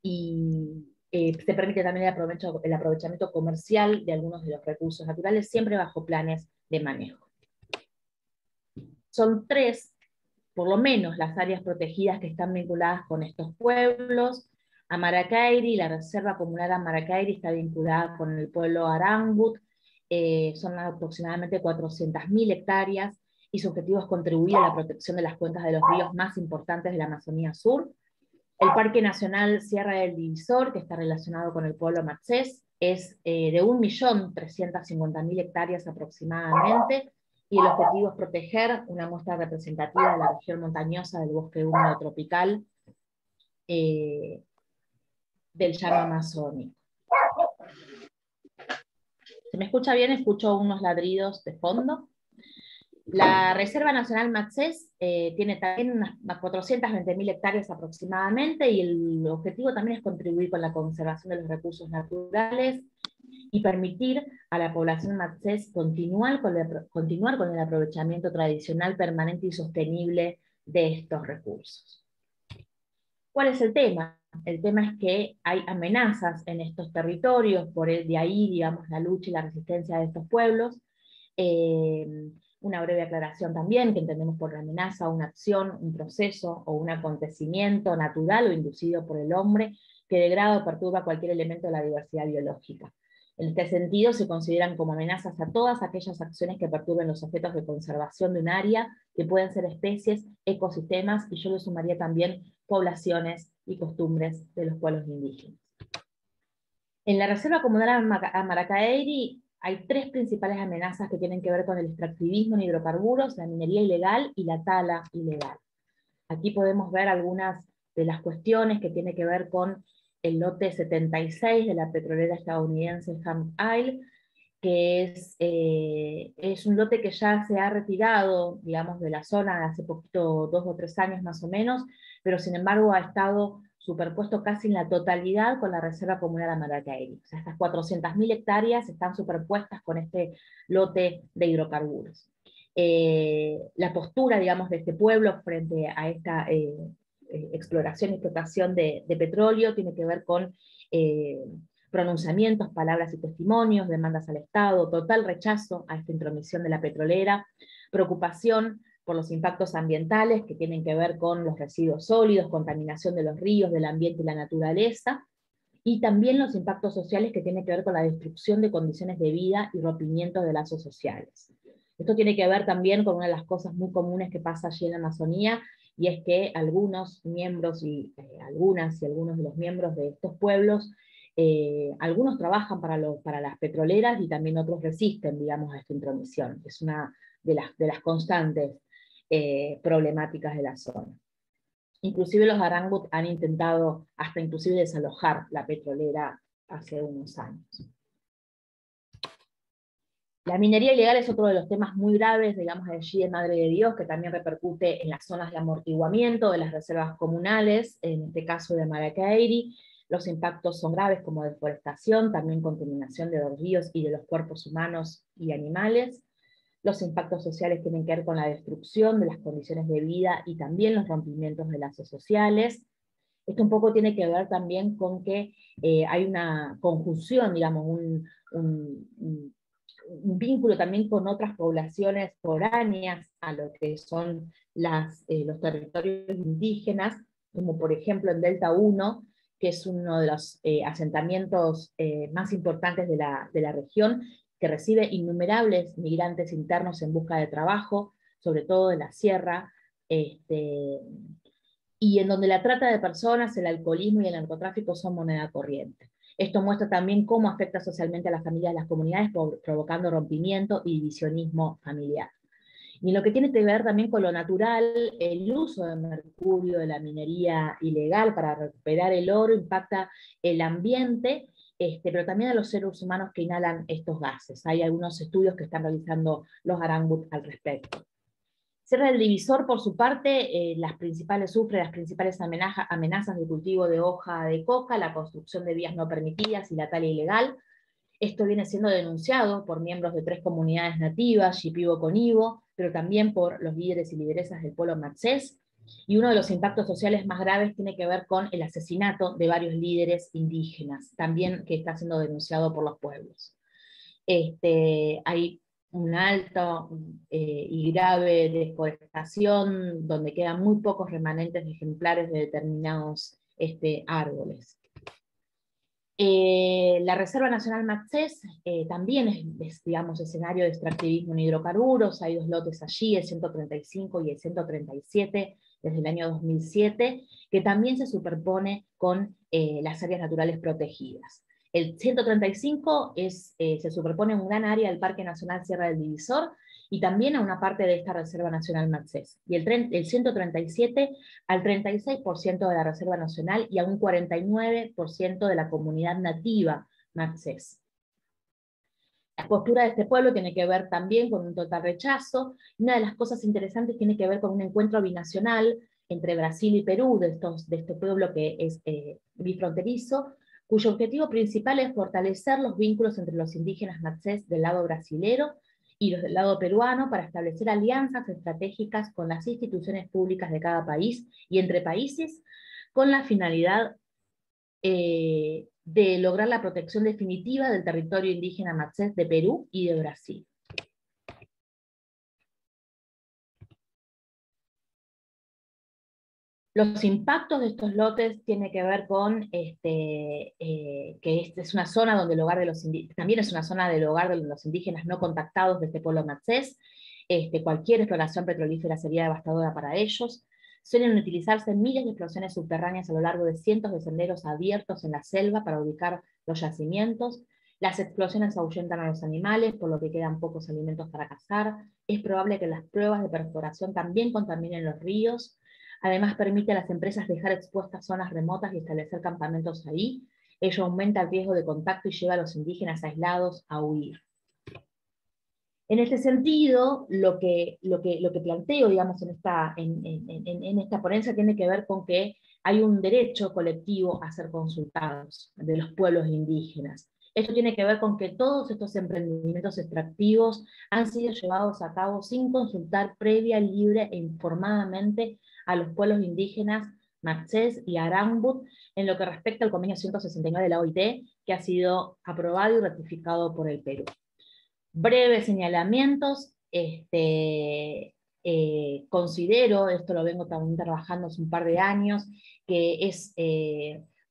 y se permite también el aprovechamiento comercial de algunos de los recursos naturales, siempre bajo planes de manejo. Son 3, por lo menos, las áreas protegidas que están vinculadas con estos pueblos. Amaracairi, la Reserva Comunal Amaracairi está vinculada con el pueblo Arangut, son aproximadamente 400.000 hectáreas, y su objetivo es contribuir a la protección de las cuencas de los ríos más importantes de la Amazonía Sur. El Parque Nacional Sierra del Divisor, que está relacionado con el pueblo Matsés, es de 1.350.000 hectáreas aproximadamente, y el objetivo es proteger una muestra representativa de la región montañosa del bosque húmedo tropical del llano amazónico. ¿Se me escucha bien? Escucho unos ladridos de fondo. La Reserva Nacional Matsés tiene también unas 420.000 hectáreas aproximadamente, y el objetivo también es contribuir con la conservación de los recursos naturales y permitir a la población matsés continuar con el aprovechamiento tradicional, permanente y sostenible de estos recursos. ¿Cuál es el tema? El tema es que hay amenazas en estos territorios, de ahí, digamos, la lucha y la resistencia de estos pueblos. Una breve aclaración también, que entendemos por amenaza una acción, un proceso o un acontecimiento natural o inducido por el hombre que degrada o perturba cualquier elemento de la diversidad biológica. En este sentido, se consideran como amenazas a todas aquellas acciones que perturben los objetos de conservación de un área, que pueden ser especies, ecosistemas, y yo le sumaría también poblaciones y costumbres de los pueblos indígenas. En la Reserva Comunal Amaracairi hay 3 principales amenazas que tienen que ver con el extractivismo en hidrocarburos, la minería ilegal y la tala ilegal. Aquí podemos ver algunas de las cuestiones que tienen que ver con el lote 76 de la petrolera estadounidense Ham Isle, que es un lote que ya se ha retirado, digamos, de la zona hace poquito, 2 o 3 años más o menos, pero sin embargo ha estado superpuesto casi en la totalidad con la Reserva Comunal Amaracairi. O sea, estas 400.000 hectáreas están superpuestas con este lote de hidrocarburos. La postura, digamos, de este pueblo frente a esta exploración y explotación de petróleo tiene que ver con pronunciamientos, palabras y testimonios, demandas al Estado, total rechazo a esta intromisión de la petrolera, preocupación por los impactos ambientales que tienen que ver con los residuos sólidos, contaminación de los ríos, del ambiente y la naturaleza, y también los impactos sociales que tienen que ver con la destrucción de condiciones de vida y rompimiento de lazos sociales. Esto tiene que ver también con una de las cosas muy comunes que pasa allí en la Amazonía, y es que algunos miembros y algunos de los miembros de estos pueblos, algunos trabajan para las petroleras y también otros resisten, digamos, a esta intromisión. Es una de las constantes problemáticas de la zona. Inclusive los Arangut han intentado hasta inclusive desalojar la petrolera hace unos años. La minería ilegal es otro de los temas muy graves, digamos, allí de Madre de Dios, que también repercute en las zonas de amortiguamiento de las reservas comunales, en este caso de Amaracairi. Los impactos son graves, como deforestación, también contaminación de los ríos y de los cuerpos humanos y animales. Los impactos sociales tienen que ver con la destrucción de las condiciones de vida y también los rompimientos de lazos sociales. Esto un poco tiene que ver también con que hay una conjunción, digamos, un vínculo también con otras poblaciones foráneas a lo que son los territorios indígenas, como por ejemplo en Delta 1, que es uno de los asentamientos más importantes de la región, que recibe innumerables migrantes internos en busca de trabajo, sobre todo en la sierra, y en donde la trata de personas, el alcoholismo y el narcotráfico son moneda corriente. Esto muestra también cómo afecta socialmente a las familias de las comunidades, provocando rompimiento y divisionismo familiar. Y lo que tiene que ver también con lo natural, el uso de mercurio de la minería ilegal para recuperar el oro impacta el ambiente, pero también a los seres humanos que inhalan estos gases. Hay algunos estudios que están realizando los Arangut al respecto. Sierra del Divisor, por su parte, sufre las principales amenazas de cultivo de hoja de coca, la construcción de vías no permitidas y la tala ilegal. Esto viene siendo denunciado por miembros de 3 comunidades nativas, Shipibo-Conibo, pero también por los líderes y lideresas del pueblo Matsés, y uno de los impactos sociales más graves tiene que ver con el asesinato de varios líderes indígenas, también que está siendo denunciado por los pueblos. Hay una alta y grave deforestación, donde quedan muy pocos remanentes de ejemplares de determinados árboles. La Reserva Nacional Matsés también es, digamos, escenario de extractivismo en hidrocarburos. Hay 2 lotes allí, el 135 y el 137, desde el año 2007, que también se superpone con las áreas naturales protegidas. El 135 se superpone en un gran área del Parque Nacional Sierra del Divisor, y también a una parte de esta Reserva Nacional Matsés. Y el 137 al 36% de la Reserva Nacional y a un 49% de la comunidad nativa Matsés. La postura de este pueblo tiene que ver también con un total rechazo. Una de las cosas interesantes tiene que ver con un encuentro binacional entre Brasil y Perú, de este pueblo que es bifronterizo, cuyo objetivo principal es fortalecer los vínculos entre los indígenas Matsés del lado brasilero y los del lado peruano, para establecer alianzas estratégicas con las instituciones públicas de cada país y entre países, con la finalidad de lograr la protección definitiva del territorio indígena Matsés de Perú y de Brasil. Los impactos de estos lotes tienen que ver con que es una zona donde el hogar de los indígenas, también es una zona del hogar de los indígenas no contactados de este pueblo Matsés. Cualquier exploración petrolífera sería devastadora para ellos. Suelen utilizarse miles de explosiones subterráneas a lo largo de cientos de senderos abiertos en la selva para ubicar los yacimientos. Las explosiones ahuyentan a los animales, por lo que quedan pocos alimentos para cazar. Es probable que las pruebas de perforación también contaminen los ríos. Además, permite a las empresas dejar expuestas zonas remotas y establecer campamentos ahí. Ello aumenta el riesgo de contacto y lleva a los indígenas aislados a huir. En este sentido, lo que planteo, digamos, en esta ponencia tiene que ver con que hay un derecho colectivo a ser consultados de los pueblos indígenas. Esto tiene que ver con que todos estos emprendimientos extractivos han sido llevados a cabo sin consultar previa, libre e informadamente a los pueblos indígenas Matsés y Arangut, en lo que respecta al convenio 169 de la OIT, que ha sido aprobado y ratificado por el Perú. Breves señalamientos. Considero, esto lo vengo también trabajando hace un par de años, que es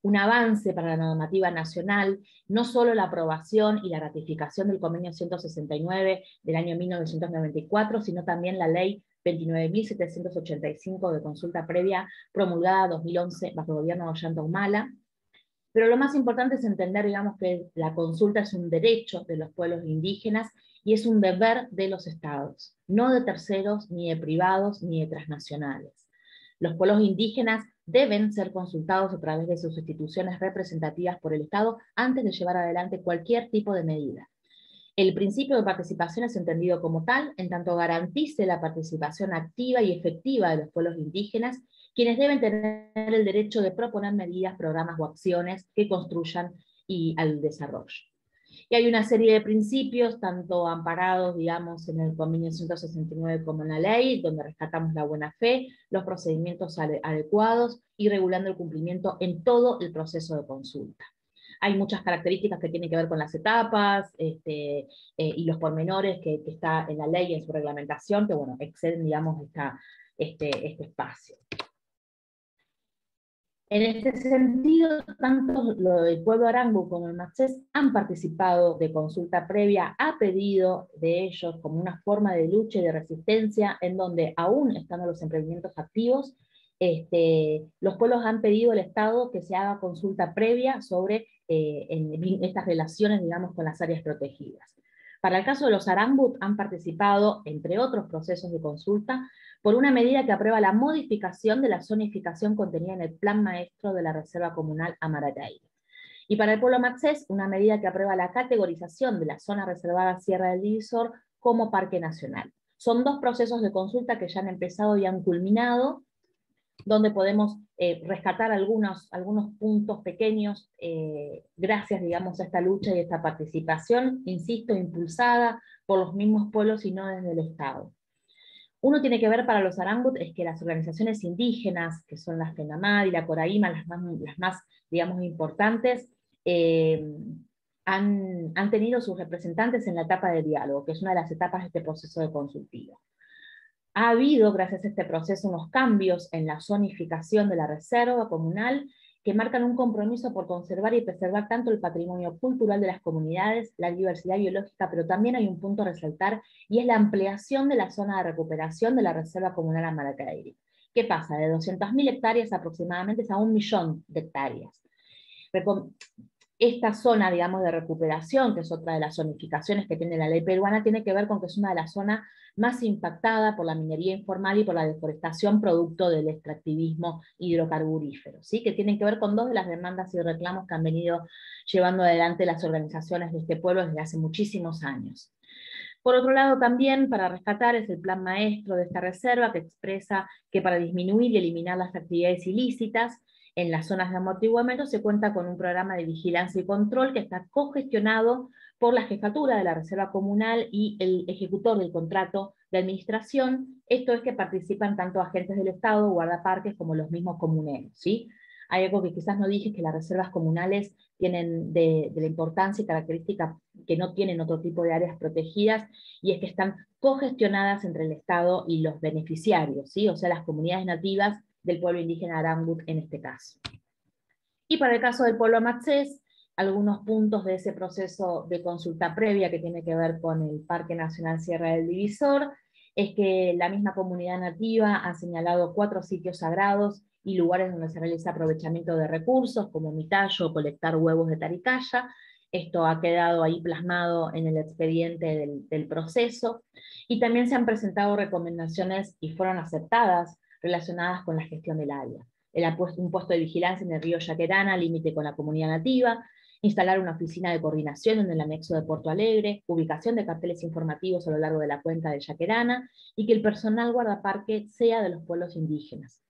un avance para la normativa nacional, no solo la aprobación y la ratificación del convenio 169 del año 1994, sino también la ley 29.785 de consulta previa, promulgada 2011 bajo el gobierno de Ollanta Humala. Pero lo más importante es entender, digamos, que la consulta es un derecho de los pueblos indígenas y es un deber de los estados, no de terceros, ni de privados, ni de transnacionales. Los pueblos indígenas deben ser consultados a través de sus instituciones representativas por el Estado antes de llevar adelante cualquier tipo de medida. El principio de participación es entendido como tal, en tanto garantice la participación activa y efectiva de los pueblos indígenas, quienes deben tener el derecho de proponer medidas, programas o acciones que construyan al desarrollo. Y hay una serie de principios, tanto amparados, digamos, en el convenio 169 como en la ley, donde rescatamos la buena fe, los procedimientos adecuados y regulando el cumplimiento en todo el proceso de consulta. Hay muchas características que tienen que ver con las etapas y los pormenores que está en la ley y en su reglamentación, que bueno, exceden, digamos, este espacio. En este sentido, tanto lo del pueblo Arango como el Macés han participado de consulta previa a pedido de ellos como una forma de lucha y de resistencia, en donde aún estando los emprendimientos activos, los pueblos han pedido al Estado que se haga consulta previa sobre estas relaciones, digamos, con las áreas protegidas. Para el caso de los Arambut han participado, entre otros procesos de consulta, por una medida que aprueba la modificación de la zonificación contenida en el Plan Maestro de la Reserva Comunal Amaracay. Y para el pueblo Macés, una medida que aprueba la categorización de la zona reservada Sierra del Divisor como Parque Nacional. Son dos procesos de consulta que ya han empezado y han culminado, donde podemos rescatar algunos puntos pequeños gracias, digamos, a esta lucha y esta participación, insisto, impulsada por los mismos pueblos y no desde el Estado. Uno tiene que ver para los Arangut es que las organizaciones indígenas, que son la FENAMAD y la Coraima, las más digamos, importantes, han tenido sus representantes en la etapa de diálogo, que es una de las etapas de este proceso de consultivo. Ha habido, gracias a este proceso, unos cambios en la zonificación de la reserva comunal que marcan un compromiso por conservar y preservar tanto el patrimonio cultural de las comunidades, la diversidad biológica, pero también hay un punto a resaltar, y es la ampliación de la zona de recuperación de la Reserva Comunal Amaracay. ¿Qué pasa? De 200.000 hectáreas aproximadamente a 1 millón de hectáreas. Esta zona, digamos, de recuperación, que es otra de las zonificaciones que tiene la ley peruana, tiene que ver con que es una de las zonas más impactada por la minería informal y por la deforestación producto del extractivismo hidrocarburífero, ¿sí? Que tienen que ver con dos de las demandas y reclamos que han venido llevando adelante las organizaciones de este pueblo desde hace muchísimos años. Por otro lado, también para rescatar es el plan maestro de esta reserva, que expresa que para disminuir y eliminar las actividades ilícitas en las zonas de amortiguamiento se cuenta con un programa de vigilancia y control que está cogestionado por la jefatura de la Reserva Comunal y el ejecutor del contrato de administración. Esto es que participan tanto agentes del Estado, guardaparques, como los mismos comuneros, ¿sí? Hay algo que quizás no dije, que las reservas comunales tienen de la importancia y característica que no tienen otro tipo de áreas protegidas, y es que están cogestionadas entre el Estado y los beneficiarios, ¿sí? O sea, las comunidades nativas del pueblo indígena Arangut en este caso. Y para el caso del pueblo Macés, algunos puntos de ese proceso de consulta previa que tiene que ver con el Parque Nacional Sierra del Divisor, es que la misma comunidad nativa ha señalado 4 sitios sagrados y lugares donde se realiza aprovechamiento de recursos, como mitallo o colectar huevos de taricaya. Esto ha quedado ahí plasmado en el expediente del proceso, y también se han presentado recomendaciones y fueron aceptadas relacionadas con la gestión del área. Un puesto de vigilancia en el río Yaquerana, límite con la comunidad nativa, instalar una oficina de coordinación en el anexo de Puerto Alegre, ubicación de carteles informativos a lo largo de la cuenca de Yaquerana, y que el personal guardaparque sea de los pueblos indígenas.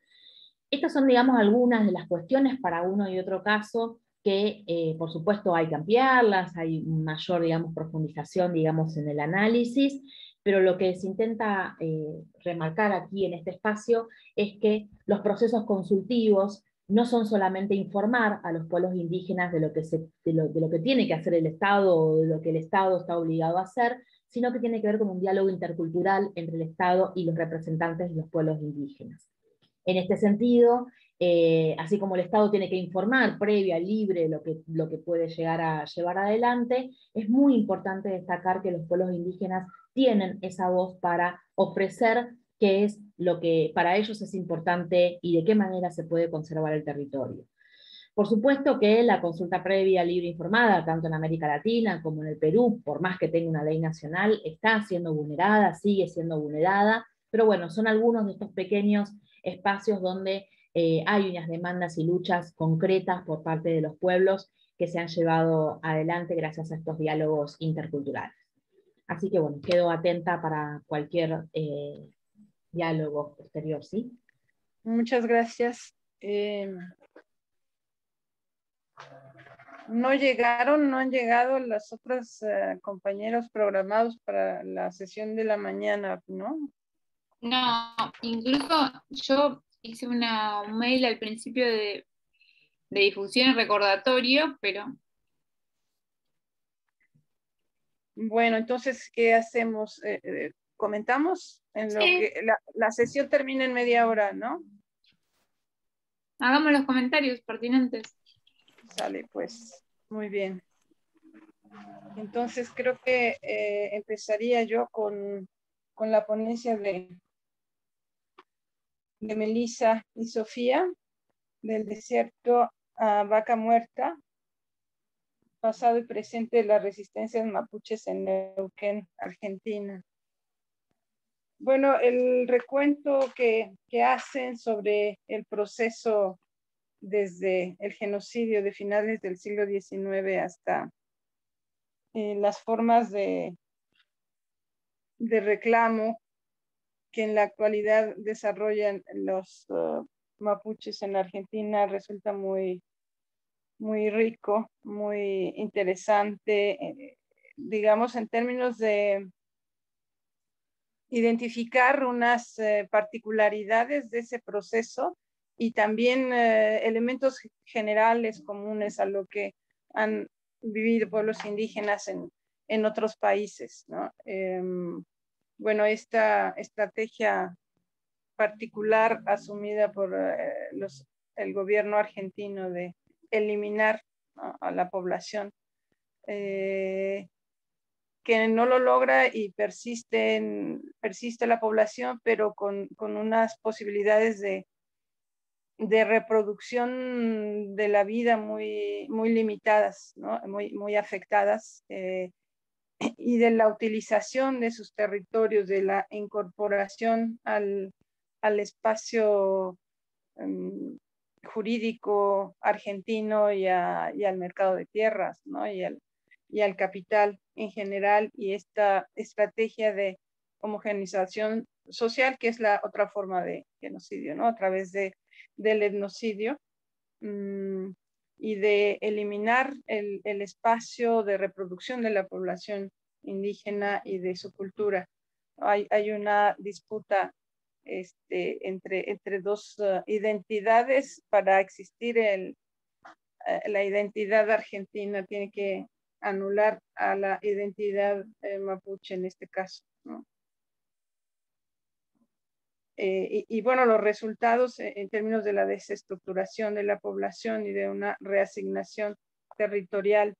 Estas son, digamos, algunas de las cuestiones para uno y otro caso que, por supuesto, hay que ampliarlas, hay mayor, digamos, profundización, digamos, en el análisis, pero lo que se intenta remarcar aquí en este espacio es que los procesos consultivos no son solamente informar a los pueblos indígenas de lo que tiene que hacer el Estado o de lo que el Estado está obligado a hacer, sino que tiene que ver con un diálogo intercultural entre el Estado y los representantes de los pueblos indígenas. En este sentido, así como el Estado tiene que informar previa, libre, lo que puede llegar a llevar adelante, es muy importante destacar que los pueblos indígenas tienen esa voz para ofrecer qué es lo que para ellos es importante y de qué manera se puede conservar el territorio. Por supuesto que la consulta previa, libre e informada, tanto en América Latina como en el Perú, por más que tenga una ley nacional, está siendo vulnerada, sigue siendo vulnerada, pero bueno, son algunos de estos pequeños espacios donde hay unas demandas y luchas concretas por parte de los pueblos que se han llevado adelante gracias a estos diálogos interculturales. Así que bueno, quedo atenta para cualquier diálogo posterior, ¿sí? Muchas gracias. no han llegado los otros compañeros programados para la sesión de la mañana, ¿no? No, incluso yo hice un mail al principio de difusión y recordatorio, pero Bueno, entonces, ¿qué hacemos? Comentamos en lo sí, que la sesión termina en media hora, ¿no? hagamos los comentarios pertinentes. Sale, pues, muy bien. Entonces, creo que empezaría yo con la ponencia de Melissa y Sofía, del desierto a Vaca Muerta, pasado y presente de las resistencias mapuches en Neuquén, Argentina. Bueno, el recuento que hacen sobre el proceso desde el genocidio de finales del siglo XIX hasta las formas de reclamo que en la actualidad desarrollan los mapuches en Argentina resulta muy, muy rico, muy interesante, digamos, en términos de identificar unas particularidades de ese proceso y también elementos generales comunes a lo que han vivido pueblos indígenas en otros países, ¿no? Bueno, esta estrategia particular asumida por el gobierno argentino de eliminar, ¿no?, a la población, que no lo logra y persiste la población, pero con unas posibilidades de reproducción de la vida muy, muy limitadas, ¿no? Muy, muy afectadas, y de la utilización de sus territorios, de la incorporación al espacio jurídico argentino y al mercado de tierras, ¿no? y al capital en general, y esta estrategia de homogeneización social, que es la otra forma de genocidio, ¿no? A través del etnocidio, y de eliminar el espacio de reproducción de la población indígena y de su cultura. Hay una disputa entre dos identidades. Para existir la identidad argentina tiene que anular a la identidad mapuche en este caso, ¿no? Y bueno, los resultados en términos de la desestructuración de la población y de una reasignación territorial.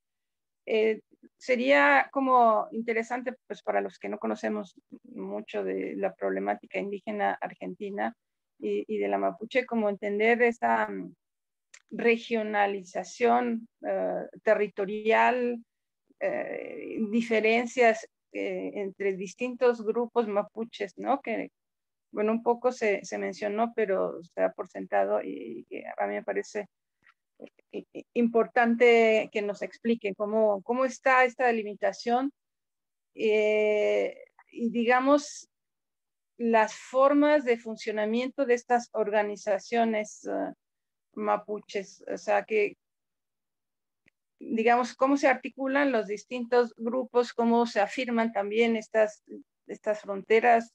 Sería como interesante, pues para los que no conocemos mucho de la problemática indígena argentina y de la mapuche, como entender esa regionalización territorial, diferencias entre distintos grupos mapuches, ¿no? Que, bueno, un poco se mencionó, pero se da por sentado, y que a mí me parece importante que nos expliquen cómo está esta delimitación, y digamos las formas de funcionamiento de estas organizaciones mapuches, o sea, que digamos cómo se articulan los distintos grupos, cómo se afirman también estas fronteras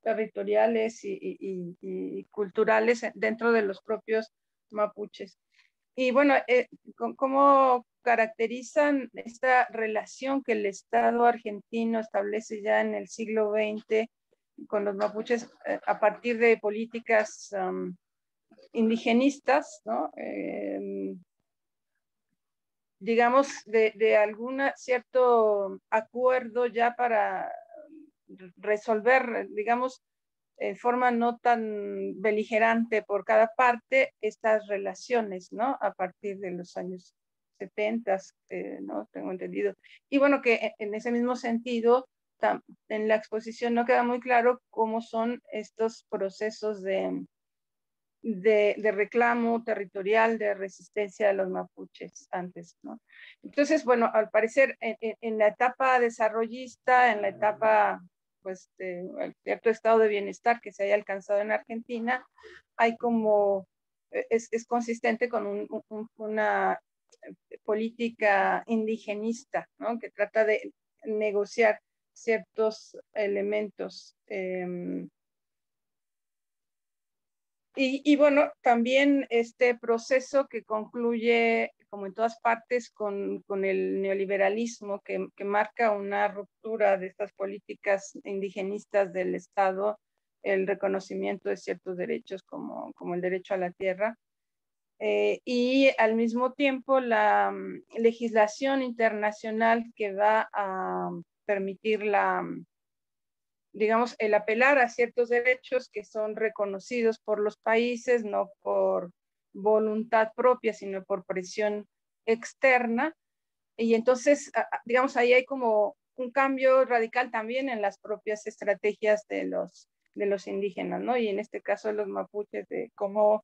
territoriales y culturales dentro de los propios mapuches. Y bueno, ¿cómo caracterizan esta relación que el Estado argentino establece ya en el siglo XX con los mapuches a partir de políticas indigenistas, ¿no? Digamos, de algún cierto acuerdo ya para resolver, digamos, en forma no tan beligerante por cada parte estas relaciones, ¿no? A partir de los años 70, ¿no? Tengo entendido. Y bueno, que en ese mismo sentido, en la exposición no queda muy claro cómo son estos procesos de reclamo territorial, de resistencia de los mapuches antes, ¿no? Entonces, bueno, al parecer en la etapa desarrollista, en la etapa pues de cierto estado de bienestar que se haya alcanzado en Argentina, hay como, es consistente con una política indigenista, ¿no? Que trata de negociar ciertos elementos. Y bueno, también este proceso que concluye, como en todas partes, con el neoliberalismo que marca una ruptura de estas políticas indigenistas del Estado, el reconocimiento de ciertos derechos como el derecho a la tierra, y al mismo tiempo la legislación internacional que va a permitir digamos, el apelar a ciertos derechos que son reconocidos por los países, no por voluntad propia, sino por presión externa. Y entonces, digamos, ahí hay como un cambio radical también en las propias estrategias de los indígenas, ¿no? Y en este caso de los mapuches, de cómo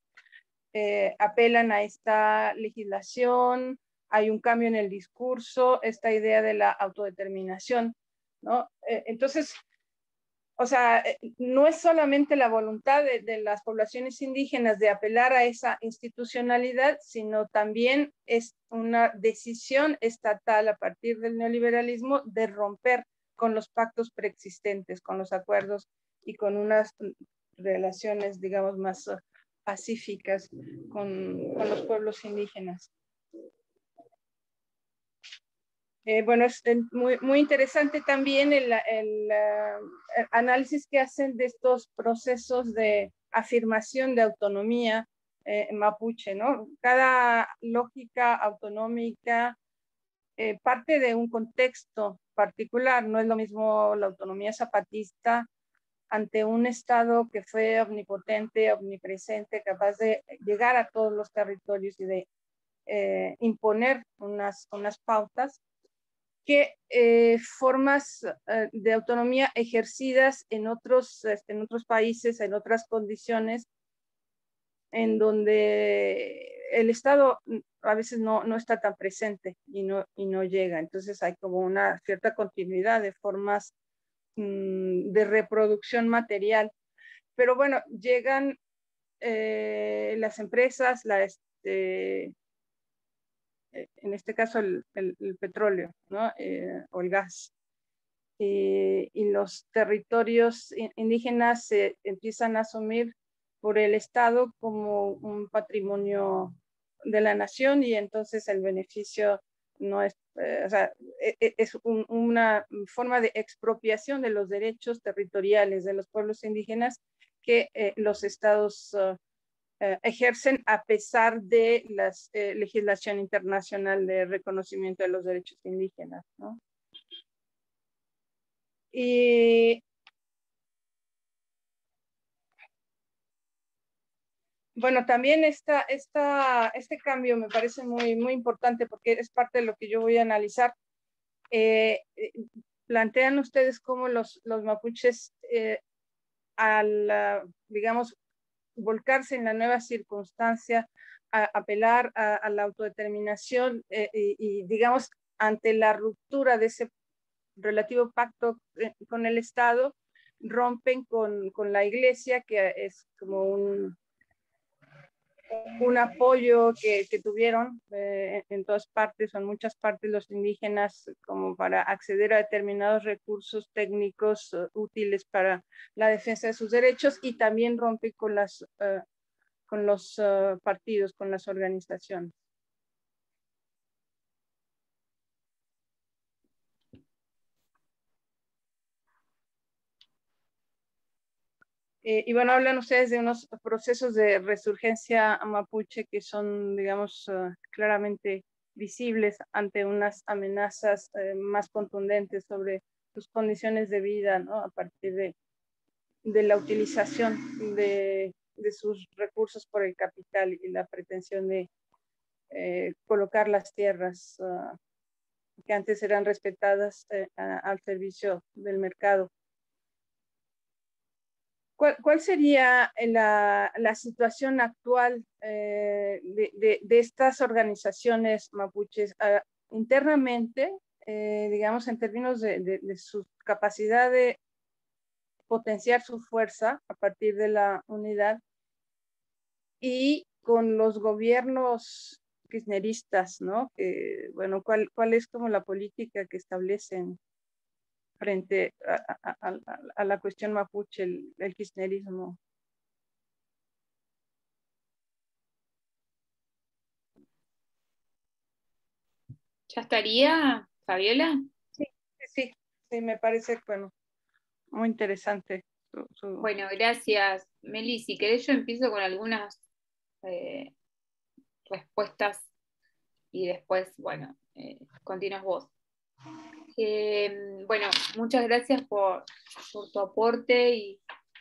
apelan a esta legislación, hay un cambio en el discurso, esta idea de la autodeterminación, ¿no? Entonces, o sea, no es solamente la voluntad de las poblaciones indígenas de apelar a esa institucionalidad, sino también es una decisión estatal a partir del neoliberalismo de romper con los pactos preexistentes, con los acuerdos y con unas relaciones, digamos, más pacíficas con los pueblos indígenas. Bueno, es muy interesante también el análisis que hacen de estos procesos de afirmación de autonomía mapuche, ¿no? Cada lógica autonómica parte de un contexto particular. No es lo mismo la autonomía zapatista ante un Estado que fue omnipotente, omnipresente, capaz de llegar a todos los territorios y de imponer unas pautas, que formas de autonomía ejercidas en otros países, en otras condiciones, en donde el Estado a veces no está tan presente y no llega. Entonces hay como una cierta continuidad de formas de reproducción material. Pero bueno, llegan las empresas, en este caso el petróleo, ¿no? O el gas. Y los territorios indígenas se empiezan a asumir por el Estado como un patrimonio de la nación, y entonces el beneficio no es, o sea, es una forma de expropiación de los derechos territoriales de los pueblos indígenas que los estados ejercen a pesar de la legislación internacional de reconocimiento de los derechos indígenas, ¿no? Y bueno, también este cambio me parece muy importante porque es parte de lo que yo voy a analizar. Plantean ustedes cómo los mapuches, digamos, volcarse en la nueva circunstancia, a apelar a la autodeterminación y, digamos, ante la ruptura de ese relativo pacto con el Estado, rompen con la Iglesia, que es como un apoyo que tuvieron en todas partes o en muchas partes los indígenas, como para acceder a determinados recursos técnicos útiles para la defensa de sus derechos, y también rompe con los partidos, con las organizaciones. Y bueno, hablan ustedes de unos procesos de resurgencia mapuche que son, digamos, claramente visibles ante unas amenazas más contundentes sobre sus condiciones de vida, ¿no? A partir de la utilización de sus recursos por el capital y la pretensión de colocar las tierras que antes eran respetadas al servicio del mercado. ¿Cuál sería la situación actual de estas organizaciones mapuches internamente, digamos, en términos de su capacidad de potenciar su fuerza a partir de la unidad, y con los gobiernos kirchneristas, ¿no? Que, bueno, ¿cuál es como la política que establecen frente a la cuestión mapuche, el kirchnerismo? ¿Ya estaría, Fabiola? Sí, me parece, bueno, muy interesante. Bueno, gracias, Meli. Si querés, yo empiezo con algunas respuestas y después, bueno, continúas vos. Bueno, muchas gracias por tu aporte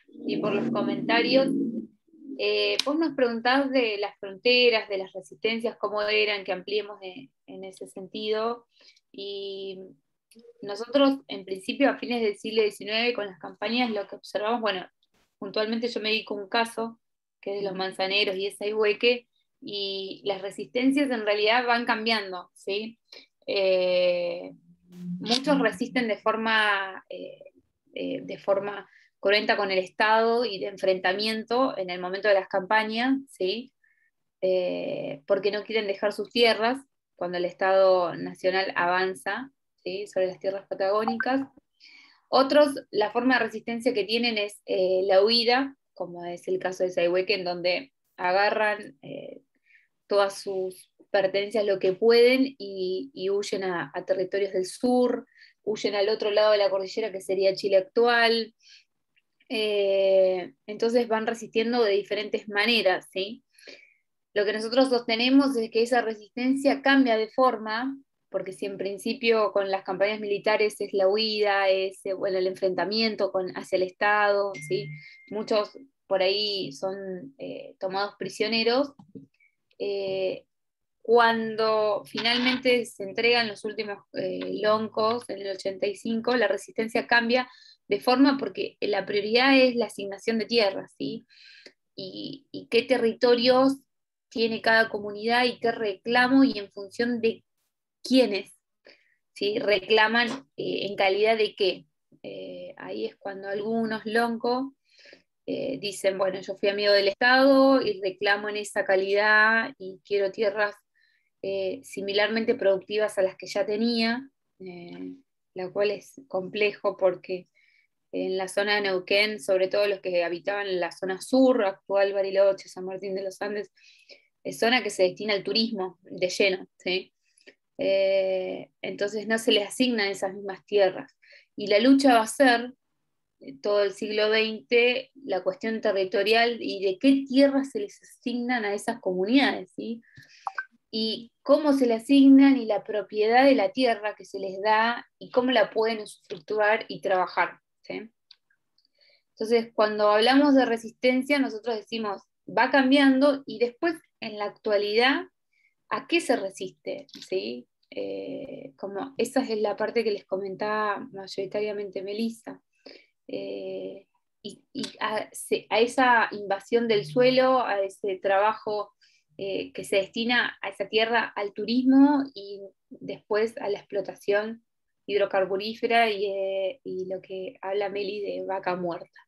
y por los comentarios. Vos nos preguntabas de las fronteras, de las resistencias, cómo eran, que ampliemos en ese sentido. Y nosotros, en principio, a fines del siglo XIX, con las campañas, lo que observamos, bueno, puntualmente yo me dedico a un caso, que es de los manzaneros y Essaigüeque, y las resistencias en realidad van cambiando, ¿sí? Muchos resisten de forma cruenta con el Estado y de enfrentamiento en el momento de las campañas, ¿sí? Porque no quieren dejar sus tierras cuando el Estado Nacional avanza, ¿sí? Sobre las tierras patagónicas. Otros, la forma de resistencia que tienen es la huida, como es el caso de Essaigüeque, en donde agarran todas sus pertenencias, lo que pueden, y huyen a territorios del sur, huyen al otro lado de la cordillera, que sería Chile actual. Entonces van resistiendo de diferentes maneras, ¿sí? Lo que nosotros sostenemos es que esa resistencia cambia de forma, porque si en principio con las campañas militares es la huida, es bueno, el enfrentamiento hacia el Estado, ¿sí? Muchos por ahí son tomados prisioneros. Cuando finalmente se entregan los últimos loncos en el 85, la resistencia cambia de forma porque la prioridad es la asignación de tierras, ¿sí? Y qué territorios tiene cada comunidad y qué reclamo y en función de quiénes, ¿sí? Reclaman en calidad de qué. Ahí es cuando algunos loncos dicen, bueno, yo fui amigo del Estado y reclamo en esa calidad y quiero tierras similarmente productivas a las que ya tenía, la cual es complejo porque en la zona de Neuquén, sobre todo los que habitaban en la zona sur, actual Bariloche, San Martín de los Andes, es zona que se destina al turismo de lleno, ¿sí? Entonces no se les asignan esas mismas tierras. Y la lucha va a ser todo el siglo XX la cuestión territorial y de qué tierras se les asignan a esas comunidades, ¿sí? Y cómo se le asignan y la propiedad de la tierra que se les da y cómo la pueden usufructuar y trabajar, ¿sí? Entonces, cuando hablamos de resistencia, nosotros decimos, va cambiando y después, en la actualidad, ¿a qué se resiste? ¿Sí? Como esa es la parte que les comentaba mayoritariamente Melissa. Y a esa invasión del suelo, a ese trabajo que se destina a esa tierra, al turismo y después a la explotación hidrocarburífera y lo que habla Meli de vaca muerta.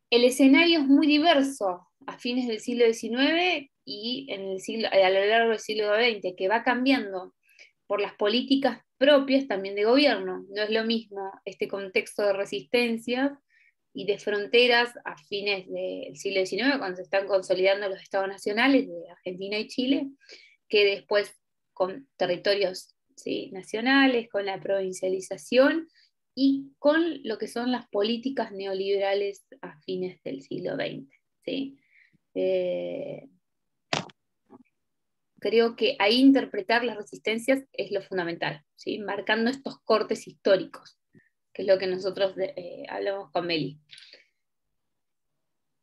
El escenario es muy diverso a fines del siglo XIX y a lo largo del siglo XX, que va cambiando por las políticas propias también de gobierno. No es lo mismo este contexto de resistencias y de fronteras a fines del siglo XIX, cuando se están consolidando los estados nacionales de Argentina y Chile, que después con territorios, ¿sí?, nacionales, con la provincialización y con lo que son las políticas neoliberales a fines del siglo XX. ¿Sí? Creo que ahí interpretar las resistencias es lo fundamental, ¿sí? Marcando estos cortes históricos, que es lo que nosotros hablamos con Meli.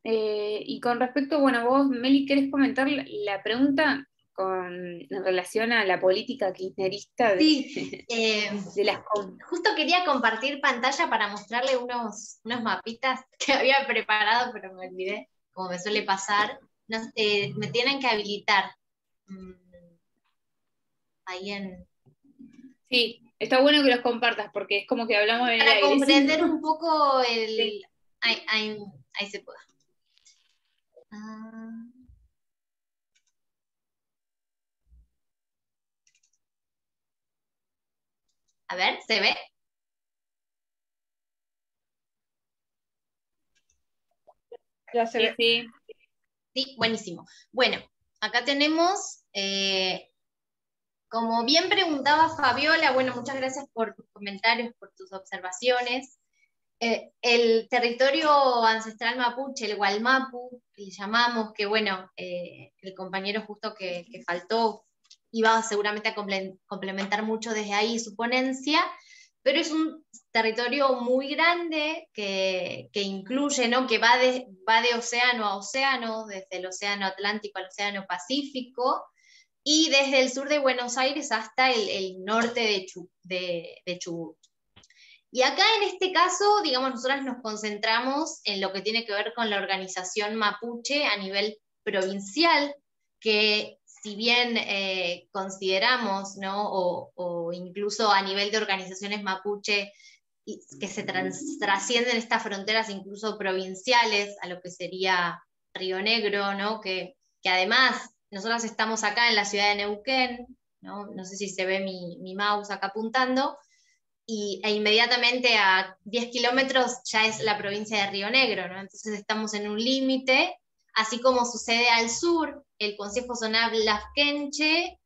Y con respecto, bueno, vos, Meli, ¿querés comentar la pregunta en relación a la política kirchnerista Sí, de las justo quería compartir pantalla para mostrarle unos mapitas que había preparado, pero me olvidé, como me suele pasar. Me tienen que habilitar. Ahí en... Sí, está bueno que los compartas porque es como que hablamos en el para aire. comprender un poco el... Sí. Ahí se puede. A ver, ¿se ve? Ya se ve. Sí. Sí, buenísimo. Bueno, acá tenemos, como bien preguntaba Fabiola, bueno, muchas gracias por tus comentarios, por tus observaciones. El territorio ancestral mapuche, el Gualmapu, que le llamamos, que bueno, el compañero justo que faltó iba seguramente a complementar mucho desde ahí su ponencia, pero es un territorio muy grande que incluye, ¿no? Que va de océano a océano, desde el océano Atlántico al océano Pacífico, y desde el sur de Buenos Aires hasta el norte de Chubut. Y acá en este caso, digamos, nosotras nos concentramos en lo que tiene que ver con la organización mapuche a nivel provincial, que si bien consideramos, ¿no? O incluso a nivel de organizaciones mapuche, que se trascienden estas fronteras incluso provinciales a lo que sería Río Negro, ¿no? Que además nosotros estamos acá en la ciudad de Neuquén, ¿no? No sé si se ve mi mouse acá apuntando, e inmediatamente a 10 kilómetros ya es la provincia de Río Negro, ¿no? Entonces estamos en un límite, así como sucede al sur, el Consejo Zonal Lafkenche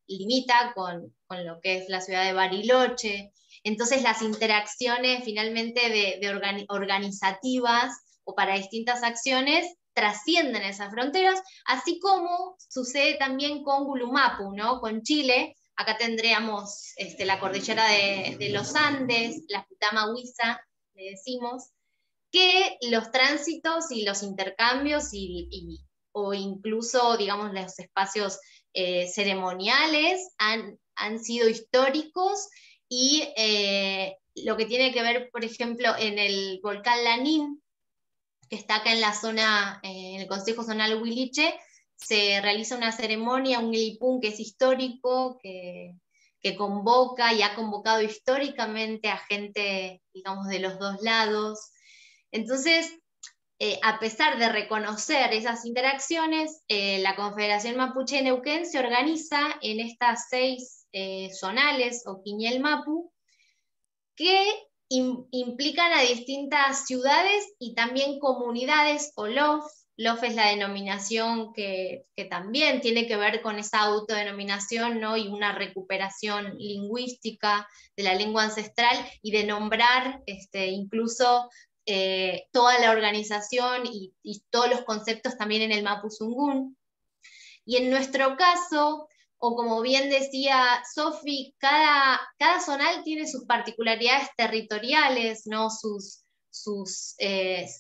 limita con lo que es la ciudad de Bariloche. Entonces las interacciones finalmente organizativas o para distintas acciones trascienden esas fronteras, así como sucede también con Gulumapu, ¿no? Con Chile. Acá tendríamos la cordillera de los Andes, la Putama-Huiza, le decimos, que los tránsitos y los intercambios o incluso, digamos, los espacios ceremoniales han sido históricos, y lo que tiene que ver, por ejemplo, en el volcán Lanín, que está acá en la zona, en el Consejo Zonal Huiliche, se realiza una ceremonia, un Ilipún, que es histórico, que convoca y ha convocado históricamente a gente, digamos, de los dos lados. Entonces, a pesar de reconocer esas interacciones, la Confederación Mapuche de Neuquén se organiza en estas 6 zonales o Quiñel Mapu, que implican a distintas ciudades y también comunidades o LOF. LOF es la denominación que también tiene que ver con esa autodenominación, ¿no? Y una recuperación lingüística de la lengua ancestral, y de nombrar incluso toda la organización y todos los conceptos también en el Mapuzungún. Y en nuestro caso, o como bien decía Sofi, cada zonal tiene sus particularidades territoriales, ¿no? Sus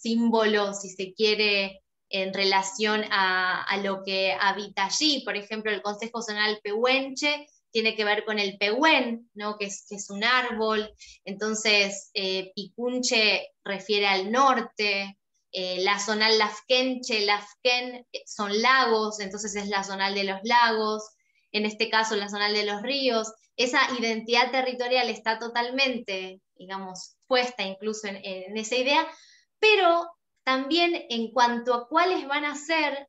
símbolos, si se quiere, en relación a lo que habita allí. Por ejemplo, el Consejo Zonal Pehuenche tiene que ver con el pehuen, ¿no? que es un árbol. Entonces, Picunche refiere al norte. La zonal Lafkenche, Lafken son lagos, entonces es la zonal de los lagos, en este caso la zonal de los ríos. Esa identidad territorial está totalmente, digamos, puesta incluso en esa idea, pero también en cuanto a cuáles van a ser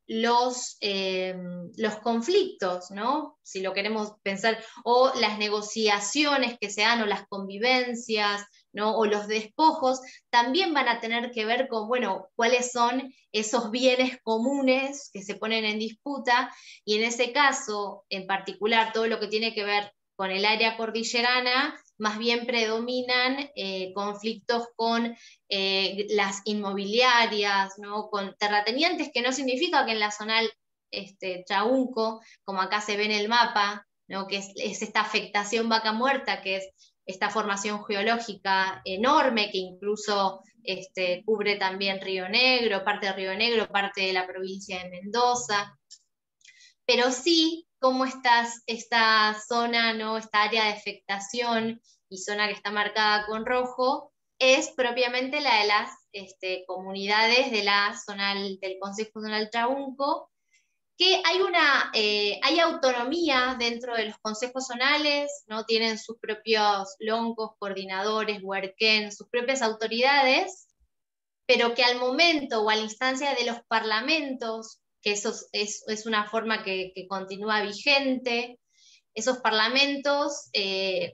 los conflictos, ¿no? Si lo queremos pensar, o las negociaciones que se dan, o las convivencias, ¿no? O los despojos, también van a tener que ver con, bueno, cuáles son esos bienes comunes que se ponen en disputa, y en ese caso, en particular, todo lo que tiene que ver con el área cordillerana, más bien predominan conflictos con las inmobiliarias, ¿no? Con terratenientes, que no significa que en la zonal Chaunco, como acá se ve en el mapa, ¿no? Que es esta afectación vaca muerta, que es esta formación geológica enorme, que incluso cubre también Río Negro, parte de Río Negro, parte de la provincia de Mendoza, pero sí cómo esta zona, ¿no? Esta área de afectación y zona que está marcada con rojo, es propiamente la de las comunidades de del Consejo Zonal Chaunco, que hay autonomía dentro de los consejos zonales, ¿no? Tienen sus propios loncos, coordinadores, huerquén, sus propias autoridades, pero que al momento o a la instancia de los parlamentos, que eso es una forma que continúa vigente, esos parlamentos,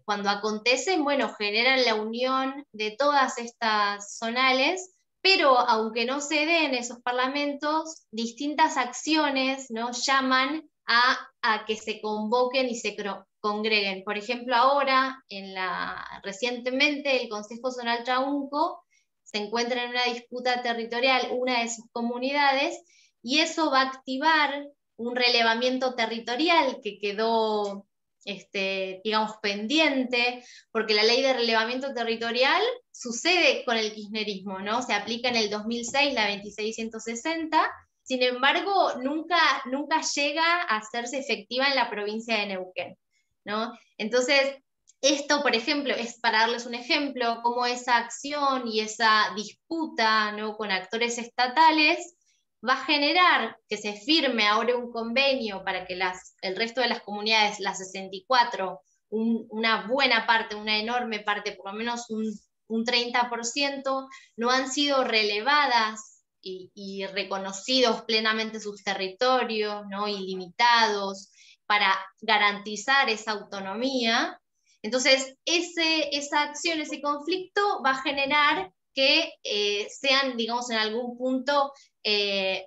cuando acontecen, bueno, generan la unión de todas estas zonales, pero aunque no se den esos parlamentos, distintas acciones, ¿no?, llaman a que se convoquen y se congreguen. Por ejemplo, ahora, recientemente, el Consejo Zonal Chaunco se encuentra en una disputa territorial, una de sus comunidades, y eso va a activar un relevamiento territorial que quedó, digamos, pendiente, porque la ley de relevamiento territorial sucede con el kirchnerismo, ¿no? Se aplica en el 2006, la 2660, sin embargo, nunca llega a hacerse efectiva en la provincia de Neuquén, ¿no? Entonces, esto, por ejemplo, es para darles un ejemplo, cómo esa acción y esa disputa, ¿no?, con actores estatales va a generar que se firme ahora un convenio para que el resto de las comunidades, las 64, una buena parte, una enorme parte, por lo menos un 30%, no han sido relevadas y reconocidos plenamente sus territorios, ¿no?, y limitados para garantizar esa autonomía. Entonces, esa acción, ese conflicto va a generar que sean, digamos, en algún punto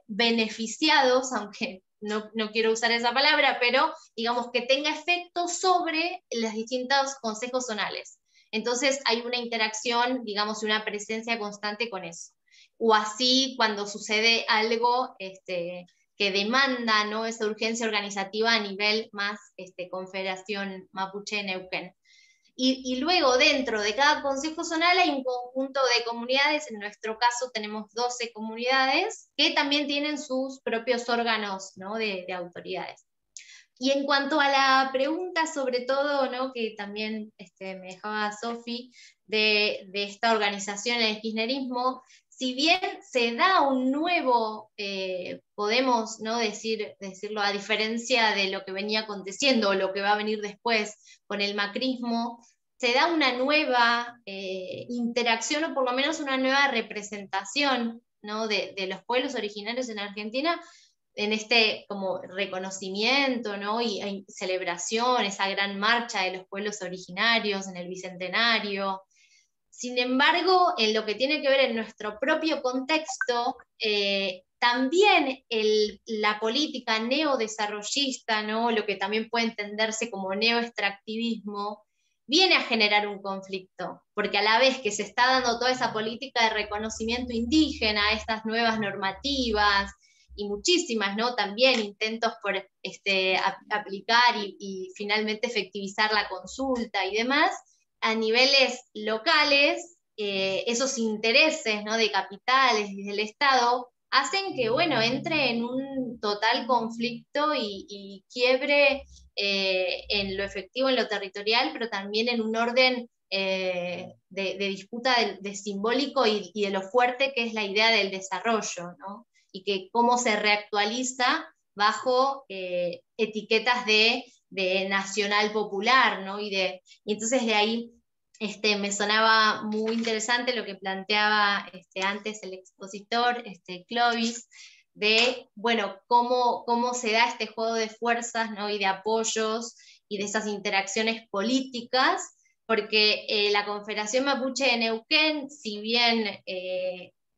beneficiados, aunque no quiero usar esa palabra, pero digamos que tenga efecto sobre los distintos consejos zonales. Entonces hay una interacción, digamos, y una presencia constante con eso. O así cuando sucede algo que demanda, ¿no?, esa urgencia organizativa a nivel más Confederación Mapuche Neuquén. Y luego dentro de cada consejo zonal hay un conjunto de comunidades, en nuestro caso tenemos 12 comunidades, que también tienen sus propios órganos, ¿no?, de autoridades. Y en cuanto a la pregunta, sobre todo, ¿no?, que también me dejaba Sofi, de esta organización en el kirchnerismo, si bien se da un nuevo, podemos, ¿no?, decirlo, a diferencia de lo que venía aconteciendo o lo que va a venir después con el macrismo, se da una nueva interacción, o por lo menos una nueva representación, ¿no?, de los pueblos originarios en Argentina, en como reconocimiento, ¿no?, y celebración, esa gran marcha de los pueblos originarios en el Bicentenario. Sin embargo, en lo que tiene que ver en nuestro propio contexto, también la política neodesarrollista, ¿no?, lo que también puede entenderse como neoextractivismo, viene a generar un conflicto, porque a la vez que se está dando toda esa política de reconocimiento indígena, estas nuevas normativas, y muchísimas, ¿no?, también intentos por aplicar y finalmente efectivizar la consulta y demás, a niveles locales, esos intereses, ¿no?, de capitales y del Estado, hacen que, bueno, entre en un total conflicto y quiebre en lo efectivo, en lo territorial, pero también en un orden de disputa de simbólico y de lo fuerte que es la idea del desarrollo, ¿no?, y que cómo se reactualiza bajo etiquetas de nacional popular, ¿no? Y entonces de ahí me sonaba muy interesante lo que planteaba antes el expositor, Clovis, de, bueno, cómo se da este juego de fuerzas, ¿no?, y de apoyos y de esas interacciones políticas, porque la Confederación Mapuche de Neuquén, si bien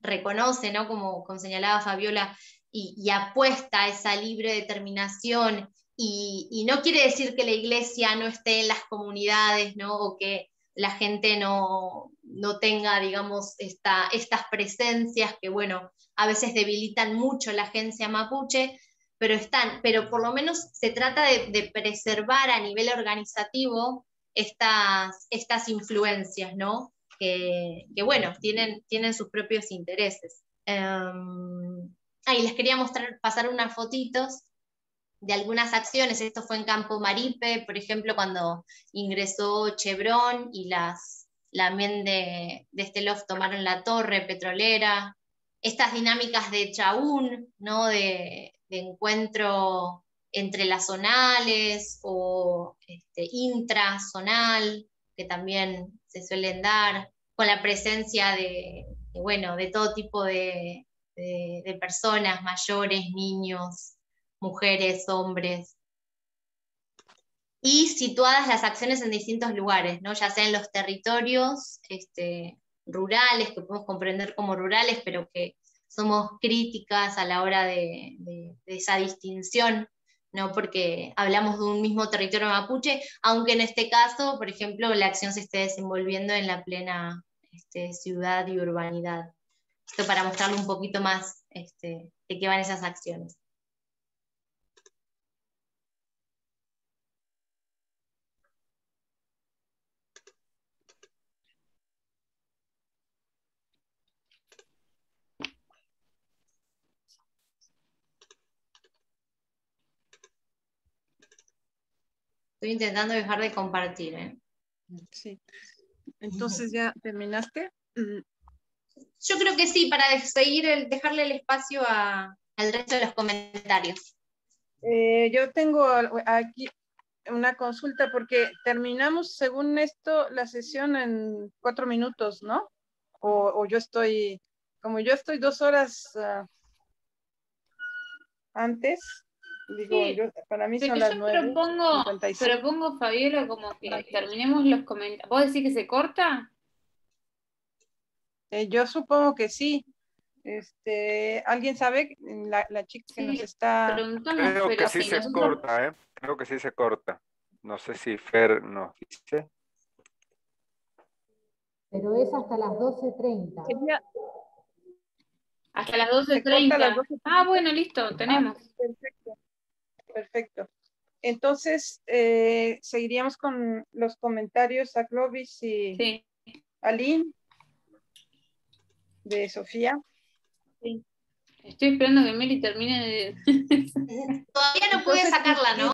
reconoce, ¿no?, como señalaba Fabiola, y apuesta a esa libre determinación, y no quiere decir que la iglesia no esté en las comunidades, ¿no?, o que la gente no tenga, digamos, estas presencias que, bueno, a veces debilitan mucho la agencia mapuche, pero por lo menos se trata de preservar a nivel organizativo estas influencias, ¿no?, que bueno, tienen sus propios intereses. Les quería pasar unas fotitos de algunas acciones. Esto fue en Campo Maripe, por ejemplo, cuando ingresó Chevron y la MEN de Estelov tomaron la torre petrolera. Estas dinámicas de Chaún, ¿no?, de encuentro entre las zonales o intrazonal, que también se suelen dar, con la presencia de todo tipo de personas, mayores, niños, mujeres, hombres. y situadas las acciones en distintos lugares, ¿no? Ya sea en los territorios rurales, que podemos comprender como rurales, pero que somos críticas a la hora de esa distinción, ¿no? Porque hablamos de un mismo territorio mapuche, aunque en este caso, por ejemplo, la acción se esté desenvolviendo en la plena ciudad y urbanidad. Esto para mostrarle un poquito más de qué van esas acciones. Estoy intentando dejar de compartir, ¿eh? Sí. Entonces, ¿ya terminaste? Yo creo que sí, para dejarle el espacio al resto de los comentarios. Yo tengo aquí una consulta porque terminamos, según esto, la sesión en 4 minutos, ¿no? O yo estoy, como yo estoy 2 horas antes, digo, Sí, para mí pero son las 9:55. propongo, Fabiola, como que terminemos los comentarios. ¿Vos decís que se corta? Yo supongo que sí. ¿Alguien sabe? La chica que nos está... Preguntamos, Creo pero que sí si se nosotros... corta, ¿eh? Creo que sí se corta. No sé si Fer nos dice. Pero es hasta las 12:30. Hasta las Se corta a las 12:30. 12:30. Ah, bueno, listo, tenemos. Perfecto, perfecto. Entonces, seguiríamos con los comentarios a Clovis y Sí. Aline de Sofía. Sí. Estoy esperando que Meli termine de... Todavía no pude sacarla, ¿no?